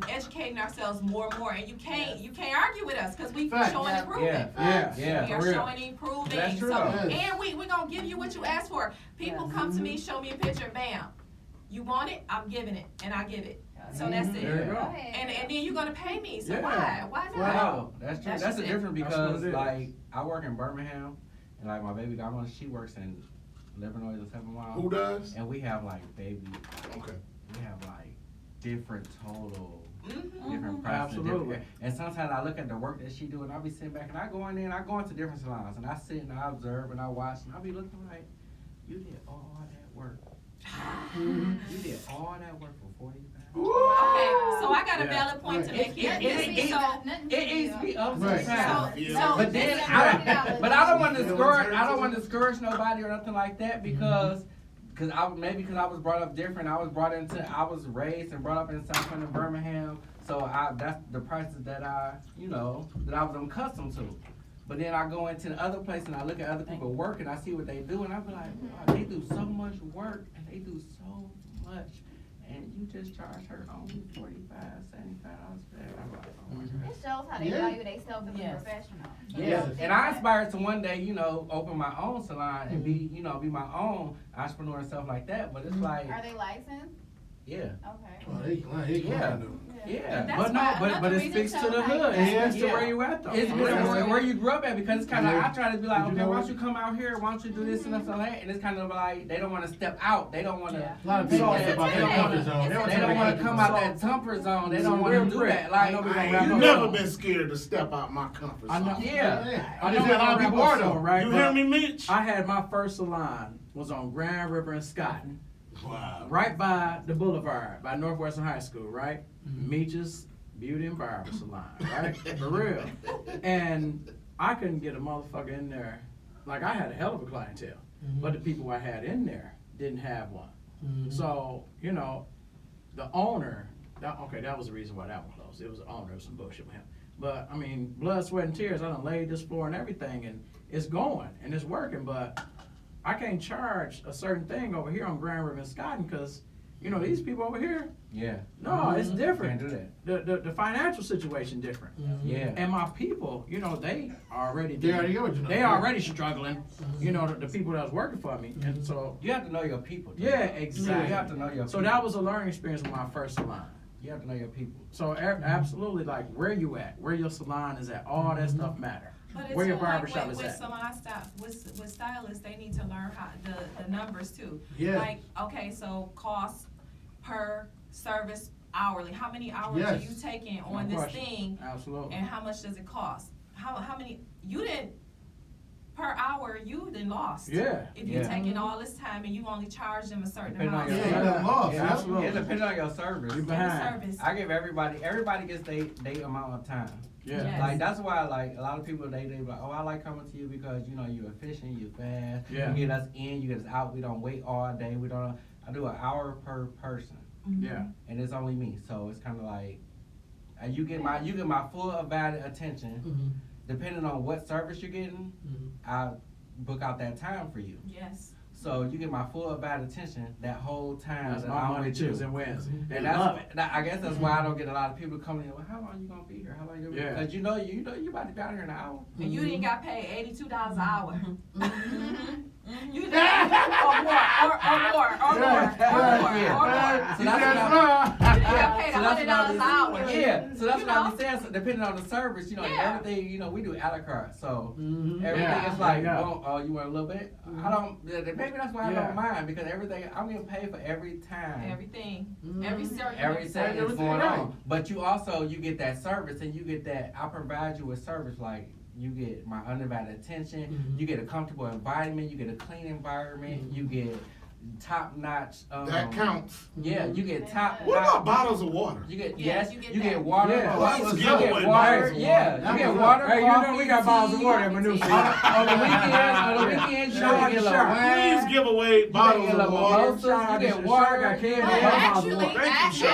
educating ourselves more and more, and you can't argue with us because we Fact. showing Yeah. improvement. Yeah, We are for real. showing improving. That's true. So, Yes. and we're gonna give you what you asked for. People come to me, show me a picture, bam. You want it, I'm giving it, and I give it. So that's There you it. go. And then you're gonna pay me. So Yeah. why not? Wow, that's true. That's That's just the it. difference That's what because it is. like I work in Birmingham and like my baby godmother, she works in Illinois, the 7 Mile. Who does? And we have like baby, Okay. we have like different total, Mhm. different prices. and Absolutely. And sometimes I look at the work that she do and I'll be sitting back and I go in there and I go into different salons and I sit and I observe and I watch and I'll be looking like, you did all that work. You did all that work for $40,000. Okay, so I got a Yeah. valid point to make here. It eats me up Right. sometimes. So But then but I don't want to discourage. I don't want to discourage nobody or nothing like that because I was brought up different. I was raised and brought up in South End of Birmingham. So that's the prices that I was accustomed to. But then I go into the other place and I look at other people work and I see what they do and I be like, wow, they do so much work and they do so much. And you just charge her only $45, $75 for that. I'm like, oh my God. It shows how they value themselves as a professional. Yeah, and I aspire to one day, open my own salon and be my own entrepreneur and stuff like that. But it's like, Are they licensed? yeah, Okay. Oh, they Yeah. do. yeah. That's But no, why but another it reason speaks to shows the how you hood. It Yeah. speaks to where you at though. It's where you grew up at because it's kind of I try to be like, You okay, know why what? don't you come out here? Why don't you do this and stuff like that? And it's kind of like they don't want to step out. They don't want to. Yeah. A lot of people So, say about they their don't comfort wanna- zone. They don't want to come out that comfort zone. They don't want to do that. Like, You've never been scared to step out my comfort I know. zone. yeah. I just said a lot of people are though. right? You But hear me, Meech? I had my first salon was on Grand River and Scotton, Wow. right by the Boulevard, by Northwestern High School, right? Meech's Beauty and Barber Salon, right? For real. And I couldn't get a motherfucker in there. Like I had a hell of a clientele, but the people I had in there didn't have one. So, the owner, that was the reason why that one closed. It was the owner, it was some bullshit with him. But I mean, blood, sweat, and tears, I done laid this floor and everything, and it's going, and it's working, but I can't charge a certain thing over here on Grand River and Scotton, because, these people over here, Yeah. no, it's different. Can't do that. The financial situation different. Yeah. And my people, they already They already original. they already struggling, the people that was working for me. And so, You have to know your people. too. yeah, exactly. You have to know your people. So that was a learning experience with my first salon. You have to know your people. So absolutely, like where you at, where your salon is at, all that stuff matter. But it's Where your too, like barbershop is with at. salon staff, with stylists, they need to learn how the numbers too. Yeah. Like, okay, so cost per service hourly. How many hours Yes. are you taking on No this question. thing, Absolutely. and how much does it cost? How many you didn't per hour you then lost. Yeah. If you're Yeah. taking all this time and you only charge them a certain Depending on amount. your Yeah, you done lost. Yeah, Yeah. absolutely. It depends on your service. You for the behind. service. I give everybody gets they amount of time. Yeah. Yes. Like that's why like a lot of people they be like, oh, I like coming to you because you're efficient, you fast, Yeah. you get us in, you get us out. We don't wait all day. I do an hour per person, Yeah. and it's only me, so it's kind of like you get my full undivided attention. Depending on what service you're getting, I book out that time for you. Yes. So you get my full undivided attention that whole time. That's that my I'm Monday, with you. Tuesday, and Wednesday. They And love it. I guess that's why I don't get a lot of people coming in. Well, how long you gonna be here? How long you gonna be? Yeah. Because you know you about to be out here in an hour. And you didn't got paid $82 an hour. You did or more. Yeah. You got paid $100 an hour. Yeah, so that's You what I'm know? saying. So depending on the service, and Yeah. everything, we do a la carte. So everything Yeah. is like, Yeah. oh, you want a little bit? I don't. Maybe that's why I Yeah. don't mind because everything I'm getting paid for every time. Everything. Every service. Everything is Everything going right. on. But you get that service and you get that. I provide you with service like. You get my undivided attention. You get a comfortable environment. You get a clean environment. You get top-notch. That counts. Yeah, you get top. What about bottles of water? You get Yes, yes. you You get get that. water. Yeah. Please You give get away water. bottles of Yeah, water. you get water. Hey, coffee, we got bottles of tea. water in my new city. On the weekends, you Shot get a to little shot. wine. Please give away bottles of water. You get water. Got candy. But Thank you,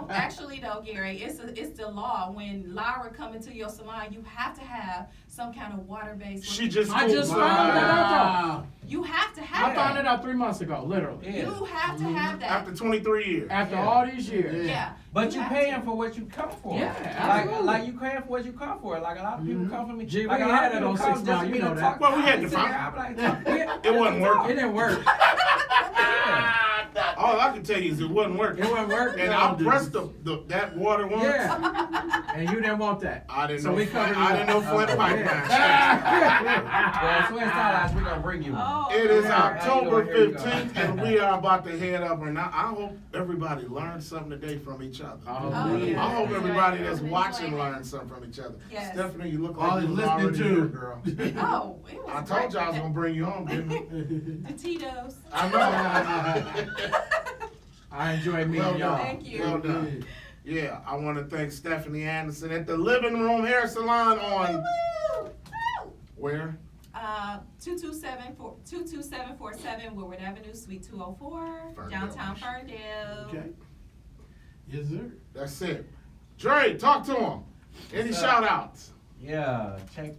actually though, Gary, it's the law. When Lyra come into your salon, you have to have some kind of water-based. She just I told just me. found that out. You have to I have found that. it out 3 months ago, literally. Yeah. You have to have that. After 23 years. After Yeah. all these years. Yeah. But you have paying to. for what you come for. Yeah, like absolutely. you paying for what you come for. Like a lot of people come for me. Gee, we like a ain't lot had of that people on come 6 just Mile, for you me know to that. talk. Well, we had I to sit find- there, I'm like, talk. It wasn't It working. didn't work. All I can tell you is it wasn't working. It wasn't working. And I pressed that water once. Yeah. And you didn't want that. I didn't So know. we covered I it didn't up. know Flint pipeline. Well, Sway Stylist, we're gonna bring you one. Oh, It is okay. October Here you go. 15th, and we are about to head up. And I hope everybody learned something today from each other. Oh, yeah. I hope everybody that's Right. watching learned something from each other. Yes. Stephanie, you look All like is you was listening already to. here, girl. Oh, it was I told you I was great. gonna bring you home, didn't I? The Tito's. I know. I enjoy meeting Well y'all. done. Thank you. Well done. Yeah, I want to thank Stephanie Anderson at the Living Room Hair Salon on where? 22747 Woodward Avenue, Suite 204, Ferndale. downtown Ferndale. Okay. Yes, sir. That's it. Dre, talk to him. Any What's shout up? outs? Yeah, check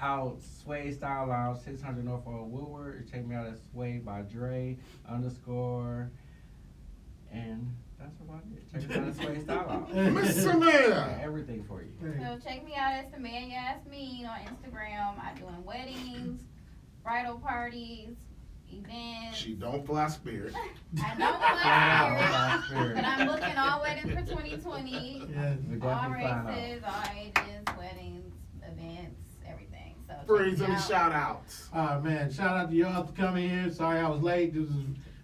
out Sway Style Lounge, 600 Norfolk Woodward. Check me out at SwaydbyDre _ and that's about it. Check us out at Sway Style Lounge. Miss Got Sumayah. everything for you. So check me out at Sumayah Yasmin on Instagram. I'm doing weddings, bridal parties, events. She don't fly spirit. I don't Fly like but I'm booking all weddings for 2020. Yes. We All definitely find out. races, all ages, weddings, events, everything. So check Freeze, me any out. shout outs? Man, shout out to y'all for coming here. Sorry I was late. This is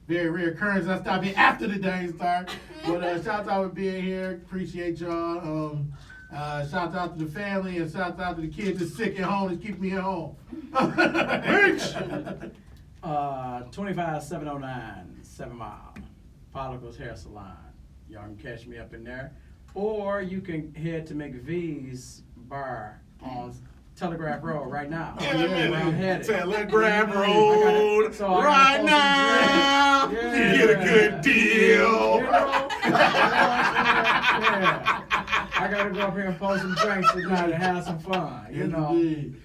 very rare occurrence. I stopped in after the day start. But shout out for being here. Appreciate y'all. Shout out to the family and shout out to the kids that's sick at home that's keeping me at home. Meech. 25709 7 Mile, Follicles Hair Salon. Y'all can catch me up in there. Or you can head to McVee's Bar on Telegraph Road right now. In a Where I'm minute. headed. Telegraph I got- Road. so I Right got now. folks in You there. get a good deal. You know? Yeah. I gotta go up here and post some drinks tonight and have some fun, you Yes, know? indeed.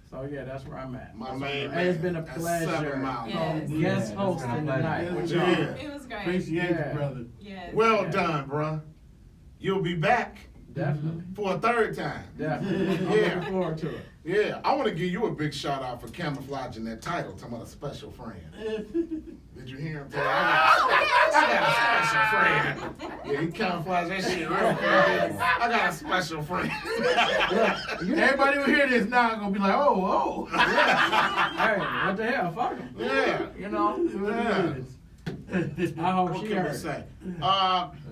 So yeah, that's where I'm at. My That's man, where- Hey, it's been a that's pleasure. 7 miles. Yes. Guest Yeah, it's been a hosting pleasure. tonight with Yeah. y'all. It was great. Appreciate Yeah. you, brother. Yes. Well Yeah. done, bruh. You'll be back Definitely. for a third time. Definitely. I'm Yeah. looking forward to it. Yeah, I want to give you a big shout out for camouflaging that title, talking about a special friend. Did you hear him tell I got a special friend. Yeah, he camouflaged that shit real good. I got a special friend. Everybody who hear this now gonna be like, oh. Hey, what the hell? Fuck 'em. Yeah. You know? Yeah. I hope What she can we heard. say?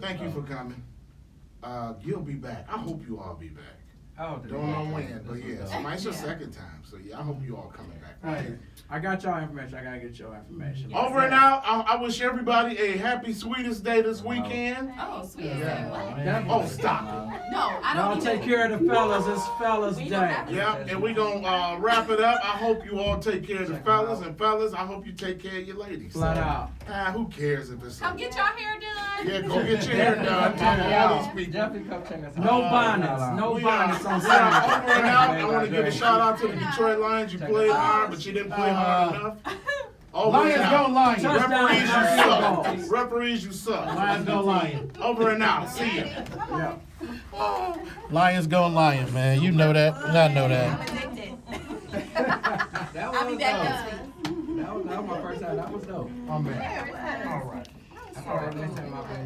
Thank you for coming. You'll be back. I hope you all be back. Oh, Don't know when, but This was yeah, dope. it's your second time, so yeah, I hope you all coming back. Right. I got y'all information. I gotta get your information. Over and out. I wish everybody a happy Sweetest Day this weekend. Oh, sweet. Yeah. What? Oh, stop No, I don't Y'all need take to- care of the fellas. It's fellas We day. don't have to- Yeah, and we gonna wrap it up. I hope you all take care of the fellas, and fellas, I hope you take care of your ladies. Flat out. Who cares if it's Come get your hair done. Yeah, go get your hair done. Talk to all these people. Definitely come check us out. No bonnets. No We bonnets on are Saturday. over and out. I want to give a shout out to the Detroit Lions. You played hard, but you didn't play hard enough. Over Lions and go out. Lions. Touchdown. Referees, you Touchdown. suck. Referees, you suck. Lions go Lions. Over and out. See ya. Yeah. Lions go Lions, man. You know that. I know I'm that. addicted. That I'll be was back dope. next week. That was my first time. That was dope. I'm back. All right. That's all right. Next time, my baby.